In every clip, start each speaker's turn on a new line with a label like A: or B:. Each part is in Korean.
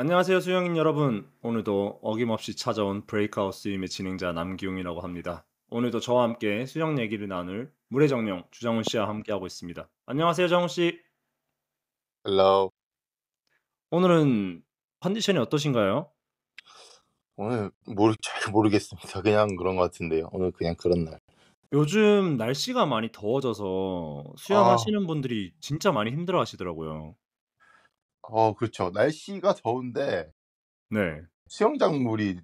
A: 안녕하세요, 수영인 여러분. 오늘도 어김없이 찾아온 브레이크아웃 스윙의 진행자 남기웅이라고 합니다. 오늘도 저와 함께 수영 얘기를 나눌 물의 정령 주장훈 씨와 함께하고 있습니다. 안녕하세요, 정훈 씨.
B: 헬로.
A: 오늘은 컨디션이 어떠신가요?
B: 오늘 잘 모르겠습니다. 그냥 그런 것 같은데요. 오늘 그냥 그런 날.
A: 요즘 날씨가 많이 더워져서
B: 아.
A: 수영하시는 분들이 진짜 많이 힘들어하시더라고요.
B: 그렇죠. 날씨가 더운데
A: 네.
B: 수영장 물이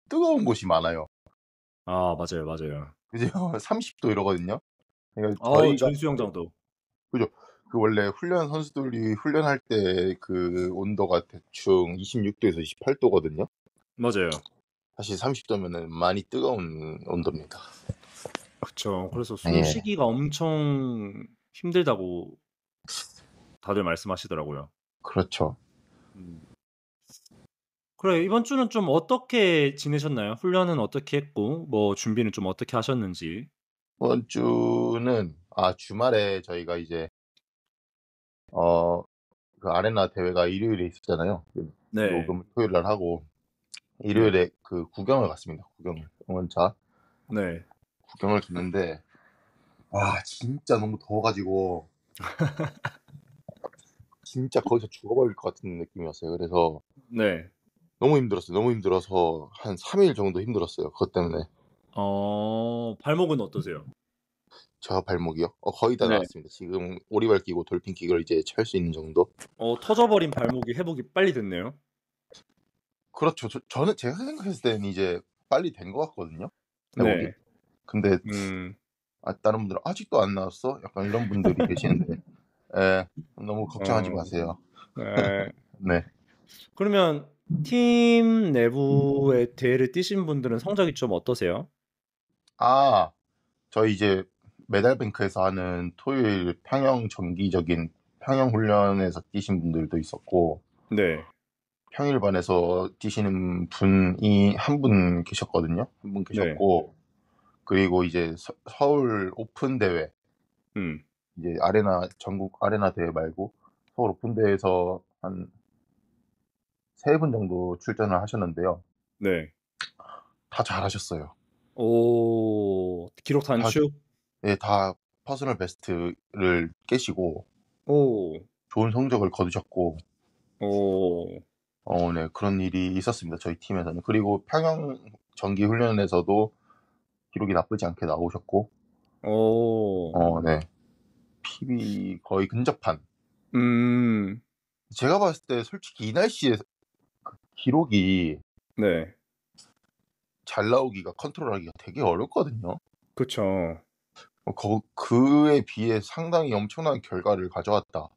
B: 뜨거운 곳이 많아요.
A: 아, 맞아요, 맞아요.
B: 그죠? 30도 이러거든요. 그러니까 저희가
A: 저희 수영장도.
B: 그죠. 그 원래 훈련 선수들이 훈련할 때 그 온도가 대충 26 도에서 28 도거든요.
A: 맞아요.
B: 사실 30 도면은 많이 뜨거운 온도입니다.
A: 그쵸. 그래서 숨
B: 예.
A: 쉬기가 엄청 힘들다고 다들 말씀하시더라고요.
B: 그렇죠.
A: 음. 그래, 이번 주는 좀 어떻게 지내셨나요? 훈련은 어떻게 했고 뭐 준비는 좀 어떻게 하셨는지.
B: 이번 주는 주말에 저희가 이제 어 그 아레나 대회가 일요일에 있었잖아요.
A: 네.
B: 녹음을 토요일 날 하고
A: 네.
B: 일요일에 그 구경을 갔습니다. 응원차
A: 네.
B: 구경을 갔는데 진짜 너무 더워 가지고 진짜 거기서 죽어버릴 것 같은 느낌이었어요. 그래서
A: 네.
B: 너무 힘들었어요. 너무 힘들어서 한 3일 정도 힘들었어요, 그것 때문에.
A: 발목은 어떠세요?
B: 저 발목이요? 거의 다
A: 네.
B: 나았습니다. 지금 오리발 끼고 돌핀 킥을 이제 찰 수 있는 정도?
A: 터져버린 발목이 회복이 빨리 됐네요.
B: 그렇죠. 저는 제가 생각했을 때는 이제 빨리 된 것 같거든요, 회복이.
A: 네.
B: 근데
A: 음.
B: 다른 분들은 "아직도 안 나았어?" 약간 이런 분들이 계시는데 너무 걱정하지
A: 어.
B: 마세요.
A: 네.
B: 네.
A: 그러면 팀 내부의 대회를 뛰신 분들은 성적이 좀 어떠세요?
B: 아 저희 이제 메달뱅크에서 하는 토요일 정기적인 평영 훈련에서 뛰신 분들도 있었고
A: 네.
B: 평일반에서 뛰시는 분이 한 분 계셨거든요. 한 분
A: 네.
B: 계셨고 그리고 이제 서울 오픈 대회
A: 음.
B: 이제 전국 아레나 대회 말고 서울 오픈 대회에서 한 3분 정도 출전을 하셨는데요.
A: 네.
B: 다 잘하셨어요.
A: 기록
B: 다
A: 단축?
B: 예 다 퍼스널 베스트를 깨시고
A: 오.
B: 좋은 성적을 거두셨고
A: 오.
B: 네 그런 일이 있었습니다, 저희 팀에서는. 그리고 평영 정기 훈련에서도 기록이 나쁘지 않게 나오셨고
A: 오.
B: 네 PB 거의 근접한.
A: 음.
B: 제가 봤을 때 솔직히 이 날씨에 기록이
A: 네.
B: 잘 나오기가 컨트롤하기가 되게 어렵거든요.
A: 그쵸.
B: 그에 비해 상당히 엄청난 결과를 가져왔다.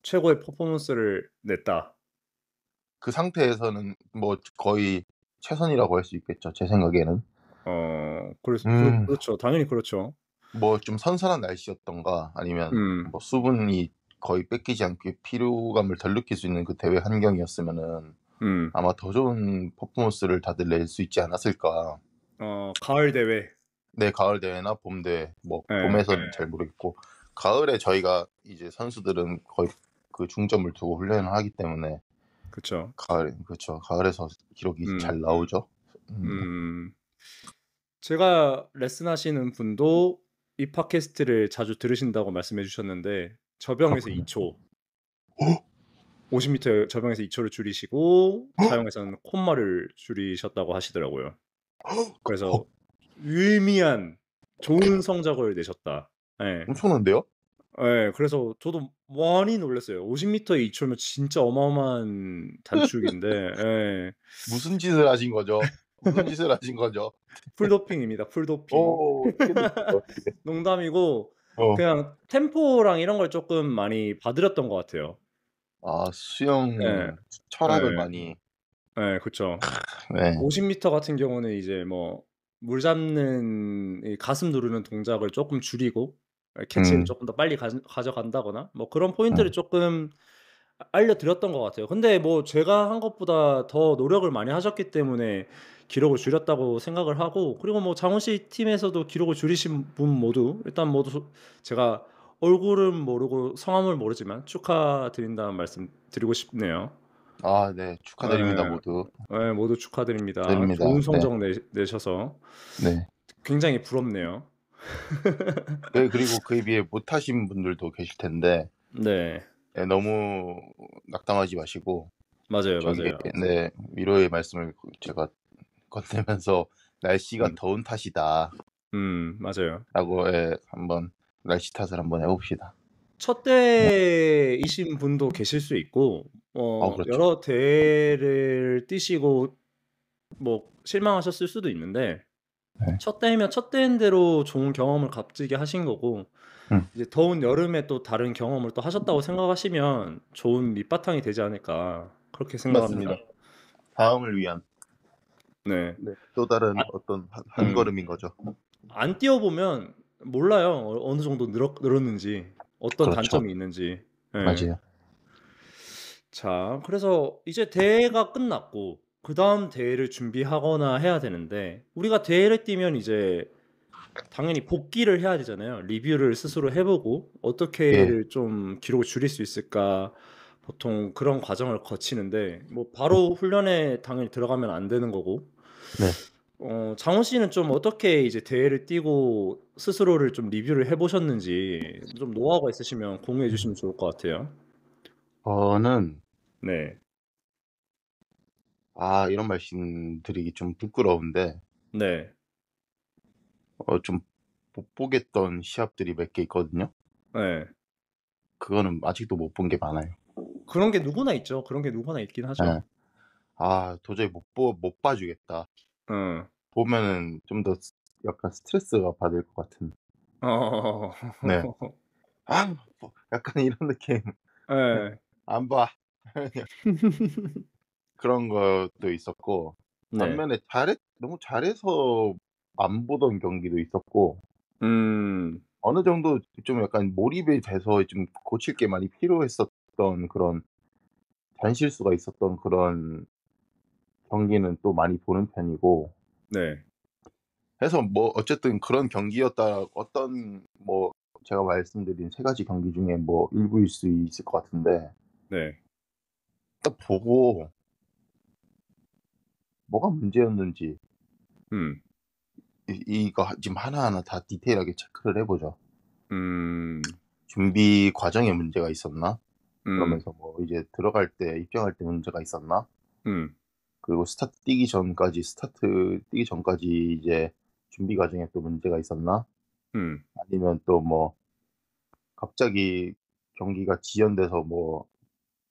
A: 최고의 퍼포먼스를 냈다.
B: 그 상태에서는 뭐 거의 최선이라고 할 수 있겠죠, 제 생각에는.
A: 그래서
B: 음.
A: 그렇죠. 당연히 그렇죠.
B: 뭐 좀 선선한 날씨였던가 아니면
A: 음.
B: 뭐 수분이 거의 뺏기지 않게 피로감을 덜 느낄 수 있는 그 대회 환경이었으면은
A: 음.
B: 아마 더 좋은 퍼포먼스를 다들 낼 수 있지 않았을까.
A: 가을 대회.
B: 네 가을 대회나 봄 대회 뭐
A: 예.
B: 봄에서는 잘 모르겠고 가을에 저희가 이제 선수들은 거의 그 중점을 두고 훈련을 하기 때문에
A: 그쵸.
B: 그렇죠. 가을에서 기록이
A: 음.
B: 잘 나오죠. 네.
A: 음. 제가 레슨하시는 분도 이 팟캐스트를 자주 들으신다고 말씀해 주셨는데 저병에서
B: 그렇군요.
A: 2 초,
B: 어?
A: 50 미터 저병에서 2 초를 줄이시고 자영에서는 콤마를 줄이셨다고 하시더라고요.
B: 어
A: 그래서 유의미한 좋은 성적을 내셨다. 예.
B: 엄청난데요?
A: 예. 그래서 저도 많이 놀랐어요. 50 미터에 2 초면 진짜 어마어마한 단축인데 예.
B: 무슨 짓을 하신 거죠? 무슨 짓을 하신 거죠?
A: 풀도핑입니다, 풀도핑.
B: 어떻게 됐어요? 어떻게?
A: 농담이고
B: 어.
A: 그냥 템포랑 이런 걸 쪼끔 많이 봐드렸던 것 같아요. 예.
B: 수영 철학을
A: 예.
B: 많이.
A: 예. 그쵸.
B: 네.
A: 50 미터 같은 경우는 이제 뭐 물 잡는 이 가슴 누르는 동작을 쪼끔 줄이고 캐치를
B: 음.
A: 쪼끔 더 빨리 가져간다거나 뭐 그런 포인트를
B: 음.
A: 쪼끔 알려드렸던 것 같아요. 근데 뭐 제가 한 것보다 더 노력을 많이 하셨기 때문에 기록을 줄였다고 생각을 하고 그리고 뭐 장훈 씨 팀에서도 기록을 줄이신 분 모두 일단 모두 제가 얼굴은 모르고 성함을 모르지만 축하드린다는 말씀 드리고 싶네요.
B: 아 네. 축하드립니다
A: 예.
B: 모두.
A: 예 모두 축하드립니다.
B: 축하드립니다.
A: 좋은
B: 네.
A: 성적 내셔서
B: 네.
A: 굉장히 부럽네요.
B: 그리고 그에 비해 못하신 분들도 계실 텐데
A: 네.
B: 예 너무 낙담하지 마시고
A: 맞아요,
B: 저기
A: 맞아요.
B: 네 위로의 말씀을 제가 건네면서 "날씨가
A: 음.
B: 더운 탓이다."라고
A: 맞아요.
B: 예 한번 날씨 탓을 한번 해 봅시다.
A: 첫
B: 네.
A: 대이신 분도 계실 수 있고
B: 그렇죠.
A: 여러 대를 뛰시고 뭐 실망하셨을 수도 있는데
B: 네.
A: 첫 대이면 첫 대인 대로 좋은 경험을 값지게 하신 거고
B: 음
A: 이제 더운 여름에 또 다른 경험을 또 하셨다고 생각하시면 좋은 밑바탕이 되지 않을까 그렇게
B: 맞습니다.
A: 생각합니다.
B: 다음을 위한
A: 네.
B: 네 또 다른
A: 안
B: 어떤 한
A: 음.
B: 걸음인 거죠.
A: 안 뛰어 보면 몰라요. 어느 정도 늘었는지 어떤
B: 그렇죠.
A: 단점이 있는지. 예.
B: 맞아요.
A: 자 그래서 이제 대회가 끝났고 그다음 대회를 준비하거나 해야 되는데 우리가 대회를 뛰면 이제 당연히 복귀를 해야 되잖아요. 리뷰를 스스로 해 보고
B: 예.
A: '어떻게를 좀 기록을 줄일 수 있을까?' 보통 그런 과정을 거치는데 뭐
B: 음
A: 바로 훈련에 당연히 들어가면 안 되는 거고
B: 네.
A: 장원 씨는 좀 어떻게 이제 대회를 뛰고 스스로를 좀 리뷰를 해 보셨는지 좀 노하우가 있으시면 공유해 주시면 좋을 것 같아요.
B: 저는
A: 네.
B: 이런 말씀 드리기 좀 부끄러운데
A: 네.
B: 좀 못 보겠던 시합들이 몇 개 있거든요.
A: 예.
B: 그거는 아직도 못 본 게 많아요.
A: 그런 게 누구나 있죠. 그런 게 누구나 있긴 하죠.
B: 예. 도저히 못 봐 주겠다.
A: 어.
B: 보면은 좀 더 약간 스트레스가 받을 것 같은.
A: 어.
B: 네. 뭐 약간 이런 느낌. 네.
A: 예.
B: 안 봐. 그런 것도 있었고
A: 네.
B: 반면에 너무 잘해서 안 보던 경기도 있었고
A: 음.
B: 어느 정도 좀 약간 몰입이 돼서 좀 고칠 게 많이 필요했었던 그런 잔실수가 있었던 그런 경기는 또 많이 보는 편이고
A: 네.
B: 해서 뭐 어쨌든 그런 경기였다 어떤 뭐 제가 말씀드린 세 가지 경기 중에 뭐 일부일 수 있을 것 같은데
A: 네.
B: 딱 보고 뭐가 문제였는지
A: 음.
B: 이거 지금 하나하나 다 디테일하게 체크를 해 보죠.
A: 음.
B: '준비 과정에 문제가 있었나?'
A: 음.
B: 그러면서 뭐 이제 들어갈 때 입장할 때 문제가 있었나?
A: 음.
B: 그리고 스타트 뛰기 전까지 이제 준비 과정에 또 문제가 있었나?
A: 음.
B: 아니면 또 뭐 갑자기 경기가 지연돼서 뭐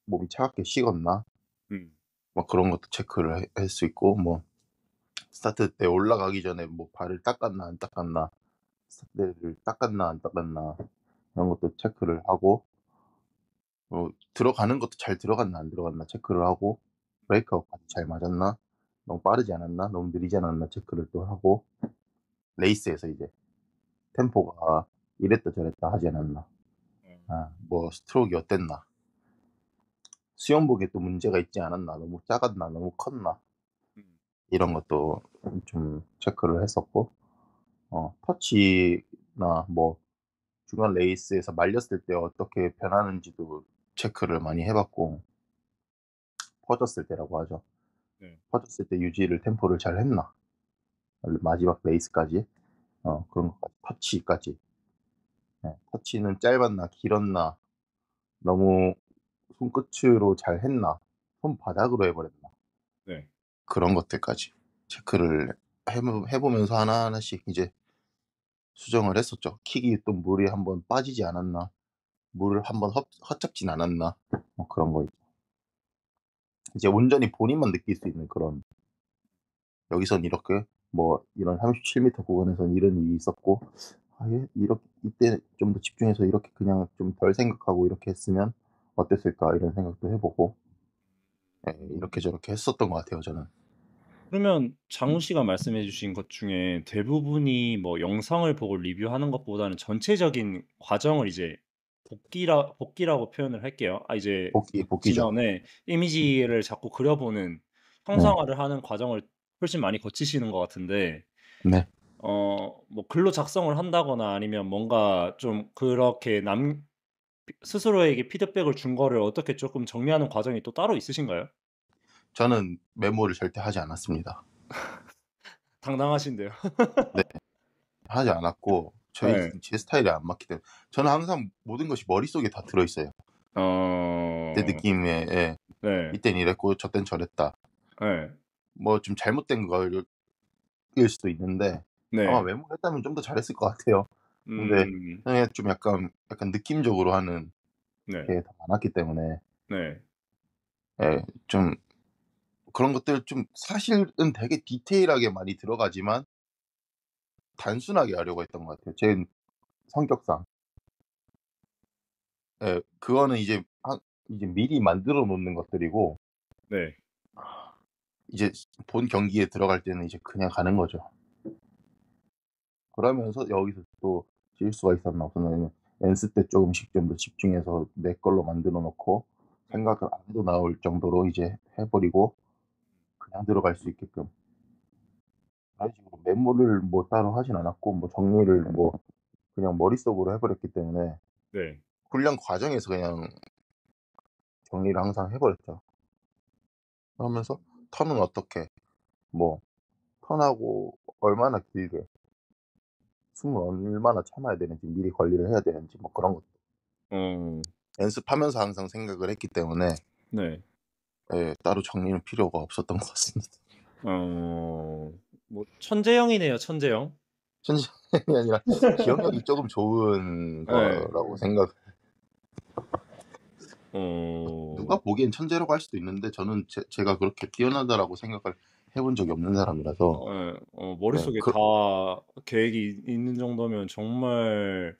B: 몸이 차갑게 식었나?
A: 음.
B: 뭐 그런 것도 체크를 할 수 있고 뭐 스타트 때 올라가기 전에 뭐 발을 닦았나 안 닦았나, 스타트대를 닦았나 안 닦았나 이런 것도 체크를 하고 들어가는 것도 잘 들어갔나 안 들어갔나 체크를 하고 브레이크아웃까지 잘 맞았나? 너무 빠르지 않았나? 너무 느리지 않았나? 체크를 또 하고 레이스에서 이제 템포가 이랬다 저랬다 하지 않았나? 뭐 스트로크가 어땠나? 수영복에 또 문제가 있지 않았나? 너무 작았나? 너무 컸나?
A: 음.
B: 이런 것도 좀 체크를 했었고 터치나 뭐 중간 레이스에서 말렸을 때 어떻게 변하는지도 체크를 많이 해 봤고 퍼졌을 때라고 하죠.
A: 네.
B: 퍼졌을 때 유지를 템포를 잘 했나? 마지막 레이스까지 그런 것까지 터치까지. 예. 터치는 짧았나 길었나 너무 손끝으로 잘 했나 손바닥으로 해 버렸나
A: 네.
B: 그런 것들까지 체크를 해 보면서 하나하나씩 이제 수정을 했었죠. 킥이 또 물에 한번 빠지지 않았나, 물을 한번 헛잡진 않았나 뭐 그런 거 이제 온전히 본인만 느낄 수 있는 그런 '여기선 이렇게 뭐 이런 37 미터 구간에선 이런 일이 있었고 이렇게 이때 좀 더 집중해서 이렇게 그냥 좀 덜 생각하고 이렇게 했으면 어땠을까?' 이런 생각도 해 보고 예 이렇게 저렇게 했었던 것 같아요 저는.
A: 그러면 장훈 씨가 말씀해 주신 것 중에 대부분이 뭐 영상을 보고 리뷰하는 것보다는 전체적인 과정을 이제 복기라고 표현을 할게요. 이제
B: 복귀죠.
A: 지면에 이미지를 자꾸 그려 보는
B: 네.
A: 형상화를 하는 과정을 훨씬 많이 거치시는 것 같은데
B: 네.
A: 뭐 글로 작성을 한다거나 아니면 뭔가 좀 그렇게 스스로에게 피드백을 준 거를 어떻게 쪼끔 정리하는 과정이 또 따로 있으신가요?
B: 저는 메모를 절대 하지 않았습니다.
A: 당당하신데요.
B: 네. 하지 않았고
A: 예.
B: 제 스타일에 안 맞기 때문에 저는 항상 모든 것이 머릿속에 다 들어 있어요. 제
A: 어.
B: 느낌에 예.
A: 네.
B: 이땐 이랬고 저땐 저랬다.
A: 예.
B: 뭐 좀 잘못된 거일 수도 있는데 아마
A: 네.
B: 메모를 했다면 좀 더 잘했을 것 같아요. 근데
A: 음.
B: 그냥 좀 약간 느낌적으로 하는
A: 네.
B: 게 더 많았기 때문에
A: 네.
B: 예 좀 그런 것들 좀 사실은 되게 디테일하게 많이 들어가지만 단순하게 하려고 했던 것 같아요, 제 성격상. 예. 그거는 이제 미리 만들어 놓는 것들이고
A: 네.
B: 이제 본 경기에 들어갈 때는 이제 그냥 가는 거죠. 그러면서 여기서 또 실수가 있었나 없었나 연습 때 조금씩 좀 더 집중해서 내 걸로 만들어 놓고
A: 네.
B: 생각을 안 해도 나올 정도로 이제 해 버리고 그냥 들어갈 수 있게끔 그런 식으로 메모를 뭐 따로 하진 않았고 뭐 정리를 뭐 그냥 머릿속으로 해 버렸기 때문에
A: 네.
B: 훈련 과정에서 그냥 정리를 항상 해 버렸죠. 그러면서 턴은 어떻게 뭐 턴하고 얼마나 길게 숨을 얼마나 참아야 되는지 미리 관리를 해야 되는지 뭐 그런 것도
A: 어.
B: 연습하면서 항상 생각을 했기 때문에
A: 네.
B: 예 따로 정리는 필요가 없었던 것 같습니다.
A: 어. 뭐 천재형이네요, 천재형.
B: 천재이 아니라 기억력이 쪼금 좋은
A: 예.
B: 거라고 생각 누가
A: 어.
B: 보기엔 천재라고 할 수도 있는데 저는 제가 그렇게 뛰어나다라고 생각을 해본 적이 없는 사람이라서
A: 예.
B: 네
A: 머릿속에 다 계획이 있는 정도면 정말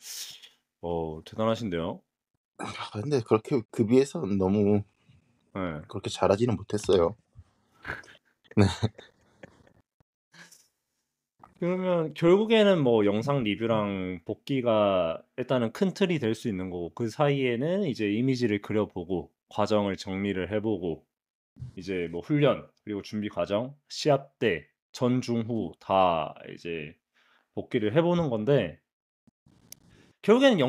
A: 대단하신데요.
B: 근데 그렇게 그 비해서는 너무
A: 예.
B: 그렇게 잘하지는 못했어요. 네.
A: 그러면 결국에는 뭐 영상 리뷰랑 복기가 일단은 큰 틀이 될 수 있는 거고 그 사이에는 이제 이미지를 그려 보고 과정을 정리를 해 보고 이제 뭐 훈련 그리고 준비 과정, 시합 때 전, 중, 후 다 이제 복기를 해 보는 건데 결국에는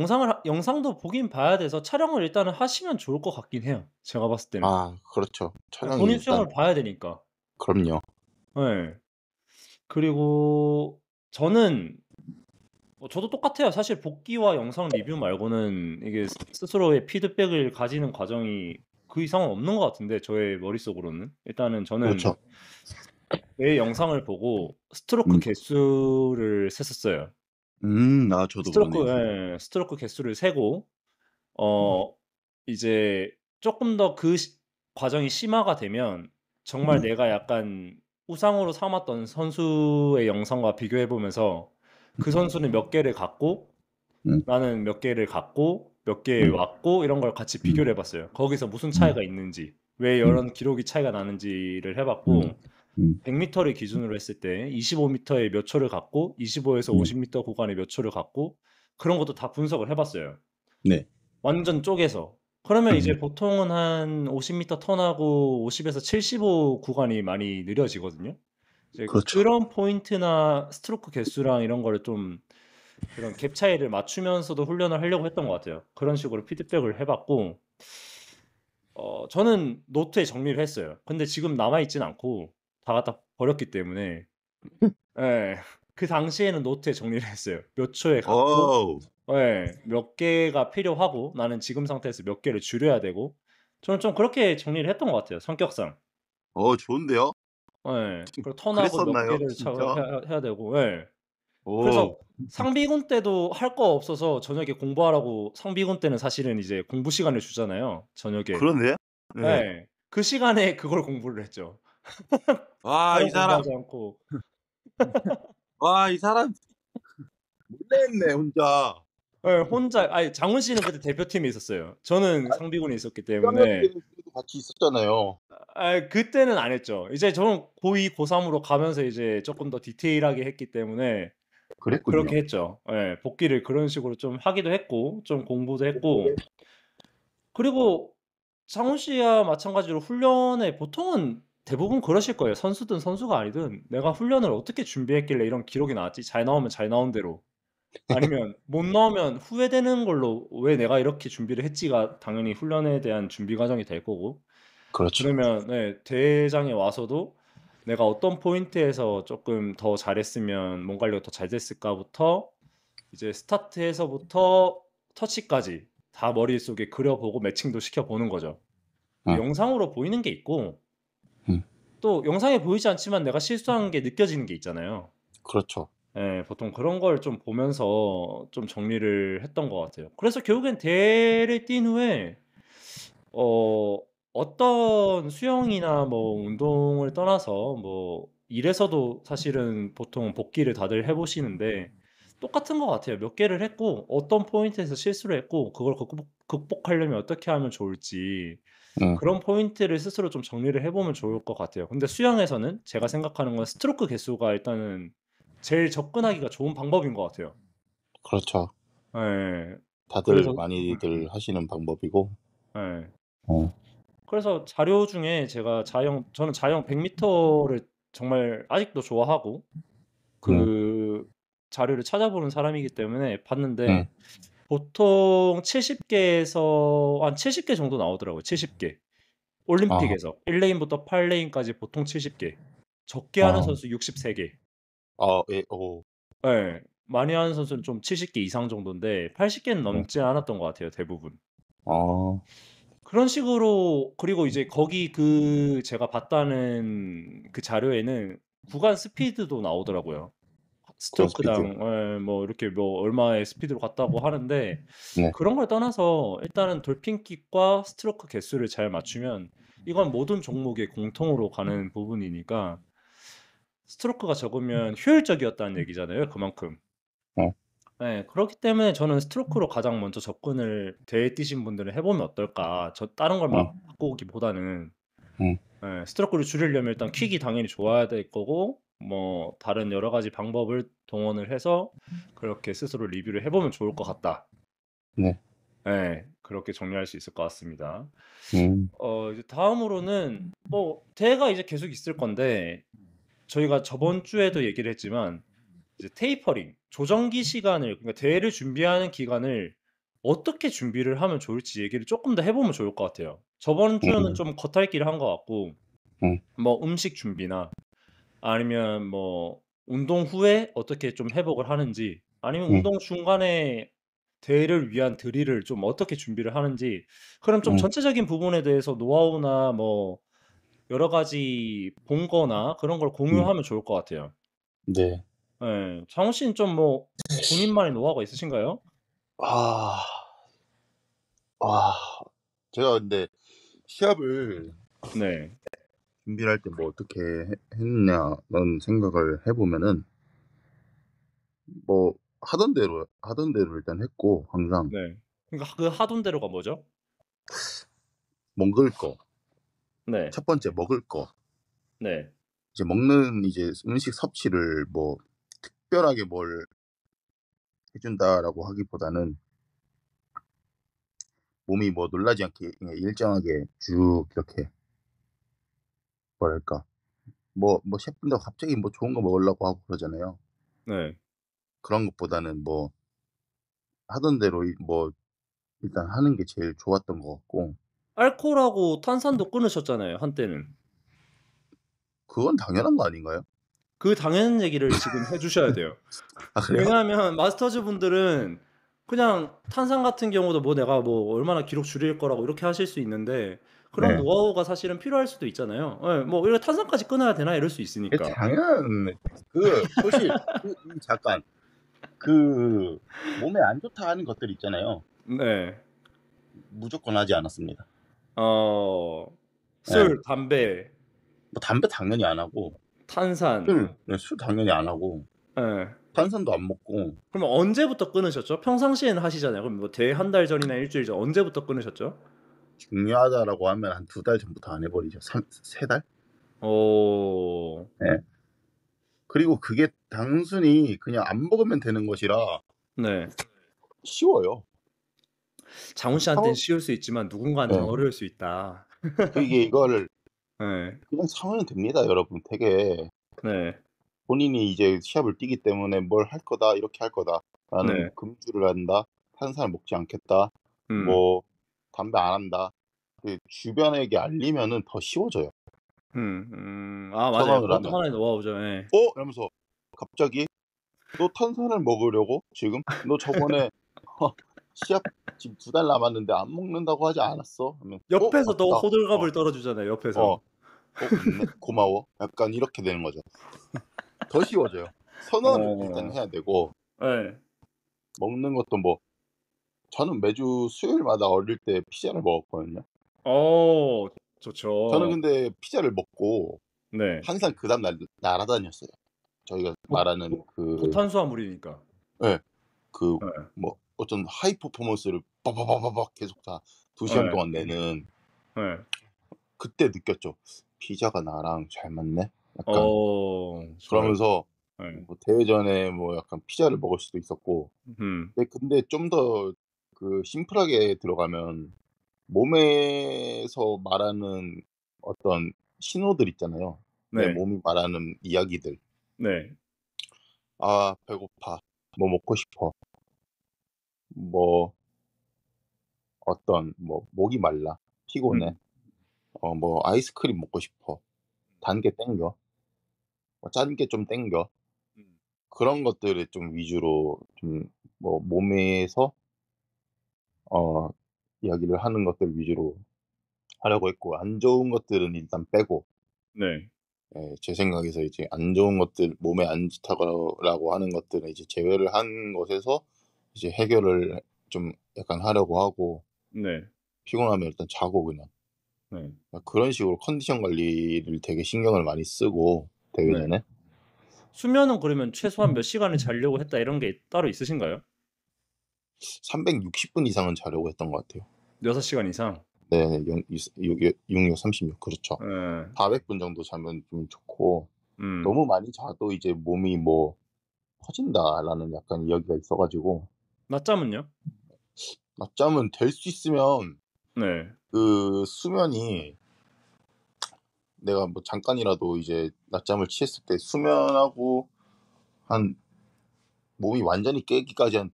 A: 영상도 보긴 봐야 돼서 촬영을 일단은 하시면 좋을 것 같긴 해요, 제가 봤을 때는.
B: 아 그렇죠.
A: 예
B: 촬영이
A: 본인
B: 일단
A: 수영을 봐야 되니까.
B: 그럼요.
A: 예. 그리고 저는 저도 똑같아요. 사실 복기와 영상 리뷰 말고는 이게 스스로의 피드백을 가지는 과정이 그 이상은 없는 것 같은데 저의 머릿속으로는. 일단은 저는
B: 그렇죠.
A: 내 영상을 보고 스트로크
B: 음.
A: 개수를 셌었어요.
B: 아 저도 그러네요.
A: 스트로크 개수를 세고 어 이제 쪼끔 더 과정이 심화가 되면 정말
B: 네.
A: 내가 약간 우상으로 삼았던 선수의 영상과 비교해 보면서 그 선수는 몇 개를 갔고
B: 음.
A: 나는 몇 개를 갔고 몇 개
B: 음.
A: 왔고 이런 걸 같이
B: 음.
A: 비교를 해 봤어요. 거기서 무슨
B: 음.
A: 차이가 있는지, 왜
B: 음.
A: 이런 기록이 차이가 나는지를 해
B: 음.
A: 봤고
B: 음.
A: 100 미터를 기준으로 했을 때 25 미터에 몇 초를 갔고 25에서
B: 음.
A: 50 미터 구간에 몇 초를 갔고 그런 것도 다 분석을 해 봤어요.
B: 네.
A: 완전 쪼개서. 그러면
B: 음.
A: 이제 보통은 한 50 미터 턴하고 50 에서 75 구간이 많이 느려지거든요. 이제
B: 그렇죠.
A: 그런 포인트나 스트로크 개수랑 이런 거를 좀 그런 갭 차이를 맞추면서도 훈련을 하려고 했던 것 같아요. 그런 식으로 피드백을 해 봤고 저는 노트에 정리를 했어요. 근데 지금 남아 있진 않고 다 갖다 버렸기 때문에 예. 그 당시에는 노트에 정리를 했어요. 몇 초에 갔고
B: 어우.
A: 몇 개가 필요하고 나는 지금 상태에서 몇 개를 줄여야 되고 저는 좀 그렇게 정리를 했던 것 같아요, 성격상.
B: 좋은데요?
A: 그리고 턴하고 몇
B: 그랬었나요?
A: 개를 차
B: 진짜?
A: 해야 되고 그래서
B: 오.
A: 상비군 때도 할 거 없어서 저녁에 공부하라고 상비군 때는 사실은 이제 공부 시간을 주잖아요, 저녁에.
B: 그러네. 네.
A: 그 시간에 그걸 공부를 했죠.
B: 와 이
A: 다른
B: 사람
A: 공부하지 않고.
B: 와 이 사람 몰래 했네 혼자.
A: 혼자 장훈 씨는 그때 대표팀에 있었어요. 저는 상비군에 있었기
B: 1 학년
A: 때문에
B: 때는 그래도 같이 있었잖아요.
A: 그때는 안 했죠. 이제 저는 고2, 고3 으로 가면서 이제 쪼끔 더 디테일하게 했기 때문에
B: 그랬군요.
A: 그렇게 했죠. 복기를 그런 식으로 좀 하기도 했고 좀 공부도 했고 그리고 장훈 씨와 마찬가지로 훈련에 보통은 대부분 그러실 거예요. 선수든 선수가 아니든 '내가 훈련을 어떻게 준비했길래 이런 기록이 나왔지?' 잘 나오면 잘 나온 대로. 아니면 못 넣으면 후회되는 걸로 '왜 내가 이렇게 준비를 했지.'가 당연히 훈련에 대한 준비 과정이 될 거고
B: 그렇죠.
A: 그러면 네 대회장에 와서도 내가 어떤 포인트에서 쪼끔 더 잘했으면 몸 관리가 더 잘 됐을까부터 이제 스타트에서부터 터치까지 다 머릿속에 그려 보고 매칭도 시켜 보는 거죠. 그
B: 음.
A: 영상으로 보이는 게 있고
B: 음.
A: 또 영상에 보이지 않지만 내가 실수한 게 느껴지는 게 있잖아요.
B: 그렇죠.
A: 예. 보통 그런 걸 좀 보면서 좀 정리를 했던 것 같아요. 그래서 결국엔 대회를 뛴 후에 어 어떤 수영이나 뭐 운동을 떠나서 뭐 일에서도 사실은 보통 복귀를 다들 해 보시는데 똑같은 것 같아요. 몇 개를 했고 어떤 포인트에서 실수를 했고 그걸 극복하려면 어떻게 하면 좋을지
B: 음.
A: 그런 포인트를 스스로 좀 정리를 해 보면 좋을 것 같아요. 근데 수영에서는 제가 생각하는 건 스트로크 개수가 일단은 제일 접근하기가 좋은 방법인 것 같아요.
B: 그렇죠.
A: 예.
B: 다들
A: 그래서
B: 많이들 하시는 방법이고.
A: 예.
B: 어.
A: 그래서 자료 중에 제가 저는 자영 100 미터를 정말 아직도 좋아하고
B: 음.
A: 그 자료를 찾아보는 사람이기 때문에
B: 음.
A: 봤는데 보통 70 개에서 한 70개 정도 나오더라고요, 70 개.
B: 아.
A: 올림픽에서 1 레인부터 8 레인까지 보통 70 개. 적게 하는
B: 아.
A: 선수 63 개.
B: 아 예. 어.
A: 예. 많이 하는 선수는 좀 70개 이상 정도인데 80 개는
B: 네.
A: 넘지 않았던 것 같아요, 대부분.
B: 아.
A: 그런 식으로 그리고 이제 거기 제가 봤다는 그 자료에는 구간 스피드도 나오더라고요.
B: 구간 스피드.
A: 스트로크당 뭐 이렇게 뭐 얼마의 스피드로 갔다고 하는데
B: 네.
A: 그런 걸 떠나서 일단은 돌핀킥과 스트로크 개수를 잘 맞추면 이건 모든 종목에 공통으로 가는 부분이니까 스트로크가 적으면 효율적이었다는 얘기잖아요, 그만큼.
B: 어.
A: 예. 그렇기 때문에 저는 스트로크로 가장 먼저 접근을 대회 뛰신 분들은 해 보면 어떨까. 다른 걸
B: 음.
A: 막 바꾸기보다는
B: 음.
A: 예 스트로크를 줄이려면 일단 킥이 당연히 좋아야 될 거고 뭐 다른 여러 가지 방법을 동원을 해서 그렇게 스스로 리뷰를 해 보면 좋을 것 같다.
B: 네.
A: 예. 그렇게 정리할 수 있을 것 같습니다.
B: 음.
A: 이제 다음으로는 뭐 대회가 이제 계속 있을 건데 저희가 저번 주에도 얘기를 했지만 이제 테이퍼링 조정기 시간을 그러니까 대회를 준비하는 기간을 어떻게 준비를 하면 좋을지 얘기를 쪼끔 더 해 보면 좋을 것 같아요. 저번 주는
B: 음.
A: 좀 겉핥기를 한 것 같고
B: 음.
A: 뭐 음식 준비나 아니면 뭐 운동 후에 어떻게 좀 회복을 하는지 아니면
B: 음.
A: 운동 중간에 대회를 위한 드릴을 좀 어떻게 준비를 하는지 그런 좀
B: 음.
A: 전체적인 부분에 대해서 노하우나 뭐 여러 가지 본 거나 그런 걸
B: 음.
A: 공유하면 좋을 것 같아요.
B: 네.
A: 예. 장훈 씨는 좀 뭐 본인만의 노하우가 있으신가요?
B: 아. 아. 제가 근데 시합을
A: 네.
B: 준비를 할 때 뭐 어떻게 했냐는 생각을 해 보면은 뭐 하던 대로 일단 했고 항상
A: 네. 그러니까 그 하던 대로가 뭐죠?
B: 먹을 거
A: 네.
B: 첫 번째 먹을 거
A: 네.
B: 이제 먹는 이제 음식 섭취를 뭐 특별하게 뭘 해 준다라고 하기보다는 몸이 뭐 놀라지 않게 그냥 일정하게 쭉 이렇게 뭐랄까 뭐 셰프인데 갑자기 뭐 좋은 거 먹으려고 하고 그러잖아요.
A: 네.
B: 그런 것보다는 뭐 하던 대로 뭐 일단 하는 게 제일 좋았던 것 같고.
A: 알코올하고 탄산도 끊으셨잖아요, 한때는.
B: 그건 당연한 거 아닌가요?
A: 그 당연한 얘기를 지금 해 주셔야 돼요.
B: 아 그래요?
A: 왜냐하면 마스터즈 분들은 그냥 탄산 같은 경우도 뭐 내가 뭐 얼마나 기록 줄일 거라고 이렇게 하실 수 있는데 그런
B: 네.
A: 노하우가 사실은 필요할 수도 있잖아요. 예. 뭐 "이거 탄산까지 끊어야 되나?" 이럴 수 있으니까.
B: 솔직히 잠깐 그 몸에 안 좋다 하는 것들 있잖아요.
A: 네.
B: 무조건 하지 않았습니다.
A: 어
B: 예.
A: 술, 담배,
B: 뭐 담배 당연히 안 하고
A: 탄산.
B: 술 당연히 안 하고
A: 예.
B: 탄산도 안 먹고.
A: 그러면 언제부터 끊으셨죠? 평상시에는 하시잖아요. 그럼 뭐 대회 한 달 전이나 일 주일 전 언제부터 끊으셨죠?
B: 중요하다라고 하면 한 2달 전부터 안 해 버리죠. 3-3 달?
A: 어.
B: 예. 그리고 그게 단순히 그냥 안 먹으면 되는 것이라
A: 네.
B: 쉬워요.
A: 장훈 씨한테는
B: 상황
A: 쉬울 수 있지만 누군가한테는
B: 예.
A: 어려울 수 있다.
B: 이게 이거를
A: 예.
B: 그냥 참으면 됩니다 여러분. 되게
A: 네.
B: 본인이 이제 시합을 뛰기 때문에 '뭘 할 거다. 이렇게 할 거다.' 나는
A: 네.
B: 금주를 한다. 탄산을 먹지 않겠다.
A: 음.
B: 뭐 담배 안 한다. 그 주변에게 알리면은 더 쉬워져요.
A: 아 맞아요.
B: 선언을
A: 그것도
B: 하면.
A: 하나의 노하우죠. 예.
B: 이러면서 갑자기 "너 탄산을 먹으려고 지금? 너 저번에 시합 지금 2달 남았는데 안 먹는다고 하지 않았어?" 하면
A: 옆에서 더
B: 맞다.
A: 호들갑을 떨어주잖아요, 옆에서.
B: 어 맞네. 고마워." 약간 이렇게 되는 거죠. 더 쉬워져요. 선언을 일단
A: 어.
B: 해야 되고
A: 예.
B: 먹는 것도 뭐 저는 매주 수요일마다 어릴 때 피자를 먹었거든요.
A: 어
B: 저는
A: 좋죠.
B: 근데 피자를 먹고
A: 네.
B: 항상 그다음 날 날아다녔어요. 저희가
A: 고
B: 말하는
A: 고 고탄수화물이니까.
B: 예. 그
A: 예.
B: 뭐 어떤 하이 퍼포먼스를 빠바바바박 계속 다 2 시간
A: 예.
B: 동안 내는
A: 예.
B: 그때 느꼈죠. '피자가 나랑 잘 맞네.' 약간
A: 좋아요.
B: 그러면서
A: 예.
B: 뭐 대회 전에 뭐 약간 피자를 먹을 수도 있었고
A: 음.
B: 근데 좀 더 그 심플하게 들어가면 몸에서 말하는 어떤 신호들 있잖아요. 내
A: 네.
B: 몸이 말하는 이야기들.
A: 네.
B: '아 배고파. 뭐 먹고 싶어.' 뭐 어떤 뭐 '목이 말라. 피곤해.
A: 음.
B: 뭐 아이스크림 먹고 싶어. 단 게 땡겨. 짠 게 좀 땡겨.'
A: 음.
B: 그런 것들을 좀 위주로 좀 뭐 몸에서 어 이야기를 하는 것들 위주로 하려고 했고 안 좋은 것들은 일단 빼고
A: 네.
B: 제 생각에서 이제 안 좋은 것들 몸에 안 좋다고 라고 하는 것들은 이제 제외를 한 것에서 이제 해결을 좀 약간 하려고 하고
A: 네.
B: 피곤하면 일단 자고 그냥.
A: 네.
B: 그런 식으로 컨디션 관리를 되게 신경을 많이 쓰고 대회
A: 네.
B: 전에
A: 수면은 그러면 최소한 몇 시간을 자려고 했다 이런 게 따로 있으신가요?
B: 360분 이상은 자려고 했던 것 같아요.
A: 6 시간 이상?
B: 네. 영 이스 육 육 6, 36 그렇죠.
A: 예.
B: 400분 정도 자면 좀 좋고
A: 음.
B: 너무 많이 자도 이제 몸이 뭐 "퍼진다."라는 약간 이야기가 있어 가지고
A: 낮잠은요?
B: 낮잠은 될 수 있으면
A: 네.
B: 그 수면이 내가 뭐 잠깐이라도 이제 낮잠을 취했을 때 수면하고 한 몸이 완전히 깨기까지 한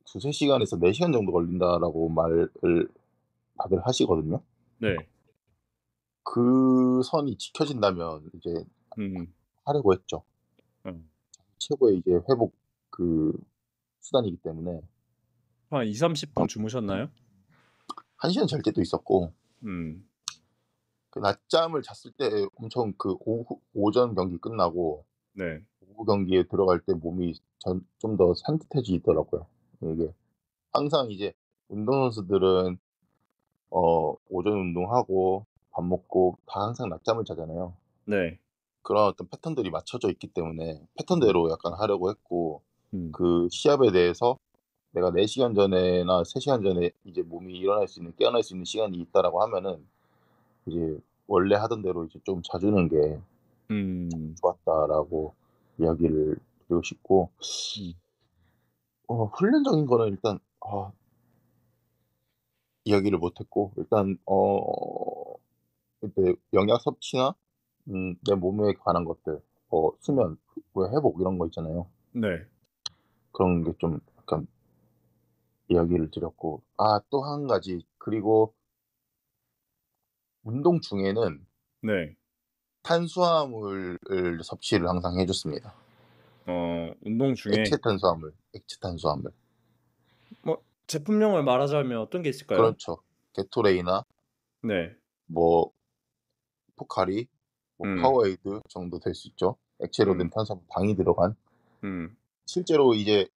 B: 2-3 시간에서 4 시간 정도 걸린다라고 말을 다들 하시거든요.
A: 네.
B: 그 선이 지켜진다면 이제
A: 음.
B: 하려고 했죠.
A: 음.
B: 최고의 이제 회복 그 수단이기 때문에
A: 한 20-30분
B: 어
A: 주무셨나요?
B: 1 시간 잘 때도 있었고
A: 음.
B: 그 낮잠을 잤을 때 엄청 그 오전 경기 끝나고
A: 네.
B: 오후 경기에 들어갈 때 몸이 좀 더 산뜻해지더라고요. 이게 항상 이제 운동선수들은 오전 운동하고 밥 먹고 다 항상 낮잠을 자잖아요.
A: 네.
B: 그런 어떤 패턴들이 맞춰져 있기 때문에
A: 음.
B: 패턴대로 약간 하려고 했고
A: 음.
B: 그 시합에 대해서 내가 4 시간 전에나 3 시간 전에 이제 몸이 일어날 수 있는 깨어날 수 있는 시간이 있다라고 하면은 이제 원래 하던 대로 이제 좀 자주는 게
A: 음.
B: 좋았다라고 이야기를 드리고 싶고
A: 음.
B: 훈련적인 거는 일단 이야기를 못 했고 일단 그때 영양 섭취나 내 몸에 관한 것들 수면 뭐 회복 이런 거 있잖아요.
A: 네.
B: 그런 게 좀 약간 이야기를 드렸고 또 한 가지 그리고 운동 중에는
A: 네.
B: 탄수화물을 섭취를 항상 해 줬습니다.
A: 운동 중에
B: 액체 탄수화물.
A: 뭐 제품명을 말하자면 어떤 게 있을까요?
B: 그렇죠. 게토레이나
A: 네.
B: 뭐 포카리, 뭐
A: 음.
B: 파워에이드 정도 될 수 있죠. 액체로 된
A: 음.
B: 탄수화물 당이 들어간.
A: 음.
B: 실제로 이제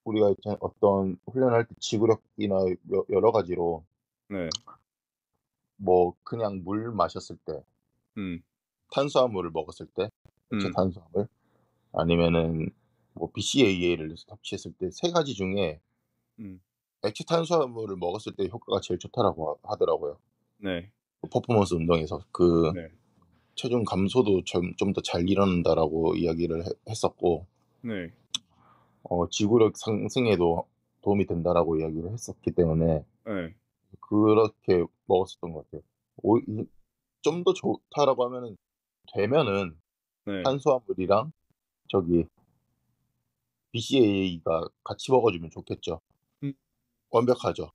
B: 우리가 이제 어떤 훈련을 할 때 지구력이나 여러 가지로
A: 네.
B: 뭐 그냥 물 마셨을 때
A: 음.
B: 탄수화물을 먹었을 때 액체
A: 음.
B: 탄수화물 아니면은 뭐 BCAA를 섭취했을 때 세 가지 중에
A: 음.
B: 액체 탄수화물을 먹었을 때 효과가 제일 좋다라고 하더라고요.
A: 네.
B: 그 퍼포먼스 운동에서 그
A: 네.
B: 체중 감소도 좀 더 잘 일어난다라고 이야기를 했었고
A: 네.
B: 지구력 상승에도 도움이 된다라고 이야기를 했었기 때문에
A: 예.
B: 그렇게 먹었었던 것 같아요. 오 이 좀 더 좋다라고 되면은
A: 네.
B: 탄수화물이랑 저기 BCAA가 같이 먹어 주면 좋겠죠.
A: 음
B: 완벽하죠.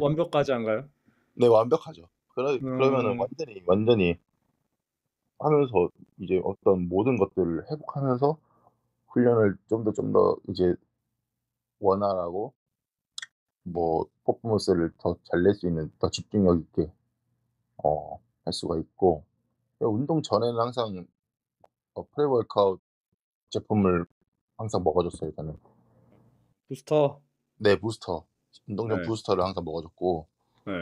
A: 완벽까지 한가요?
B: 네 완벽하죠. 그러면은
A: 음
B: 완전히 하면서 이제 어떤 모든 것들을 회복하면서 훈련을 좀 더 이제 원활하고 뭐 퍼포먼스를 더 잘 낼 수 있는 더 집중력 있게 할 수가 있고 운동 전에는 항상 프리-월카웃 제품을 항상 먹어 줬어요 저는.
A: 부스터.
B: 네 부스터. 운동 전
A: 네.
B: 부스터를 항상 먹어 줬고
A: 네.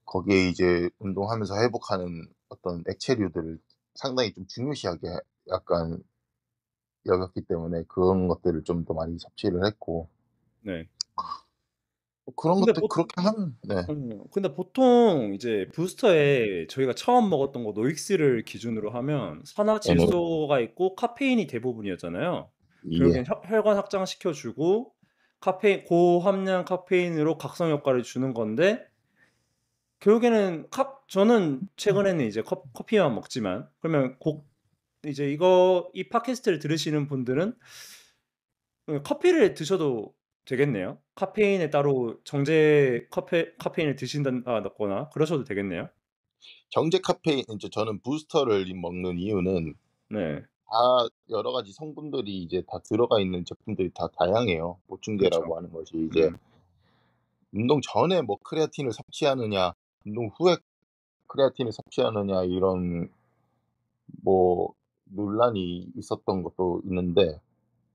B: 거기에 이제 운동하면서 회복하는 어떤 액체류들을 상당히 좀 중요시하게 약간 여겼기 때문에 그런 것들을 좀 더 많이 섭취를 했고
A: 네.
B: 그런
A: 근데
B: 것들
A: 보
B: 그렇게 하면 네.
A: 근데 보통 이제 부스터에 저희가 처음 먹었던 거 노익스를 기준으로 하면
B: 에너
A: 산화질소가 있고 카페인이 대부분이었잖아요.
B: 예.
A: 결국엔 혈관 확장시켜 주고 고함량 카페인으로 각성 효과를 주는 건데 결국에는 저는 최근에는 이제 커피만 먹지만 그러면 이제 이 팟캐스트를 들으시는 분들은 커피를 드셔도 되겠네요. 카페인에 따로 정제 카페인을 드신다거나 그러셔도 되겠네요.
B: 정제 카페인 인제 저는 부스터를 먹는 이유는
A: 네.
B: 다 여러 가지 성분들이 이제 다 들어가 있는 제품들이 다 다양해요.
A: 그렇죠.
B: 보충제라고 하는 것이 이제
A: 음.
B: 운동 전에 뭐 크레아틴을 섭취하느냐 운동 후에 크레아틴을 섭취하느냐 이런 뭐 논란이 있었던 것도 있는데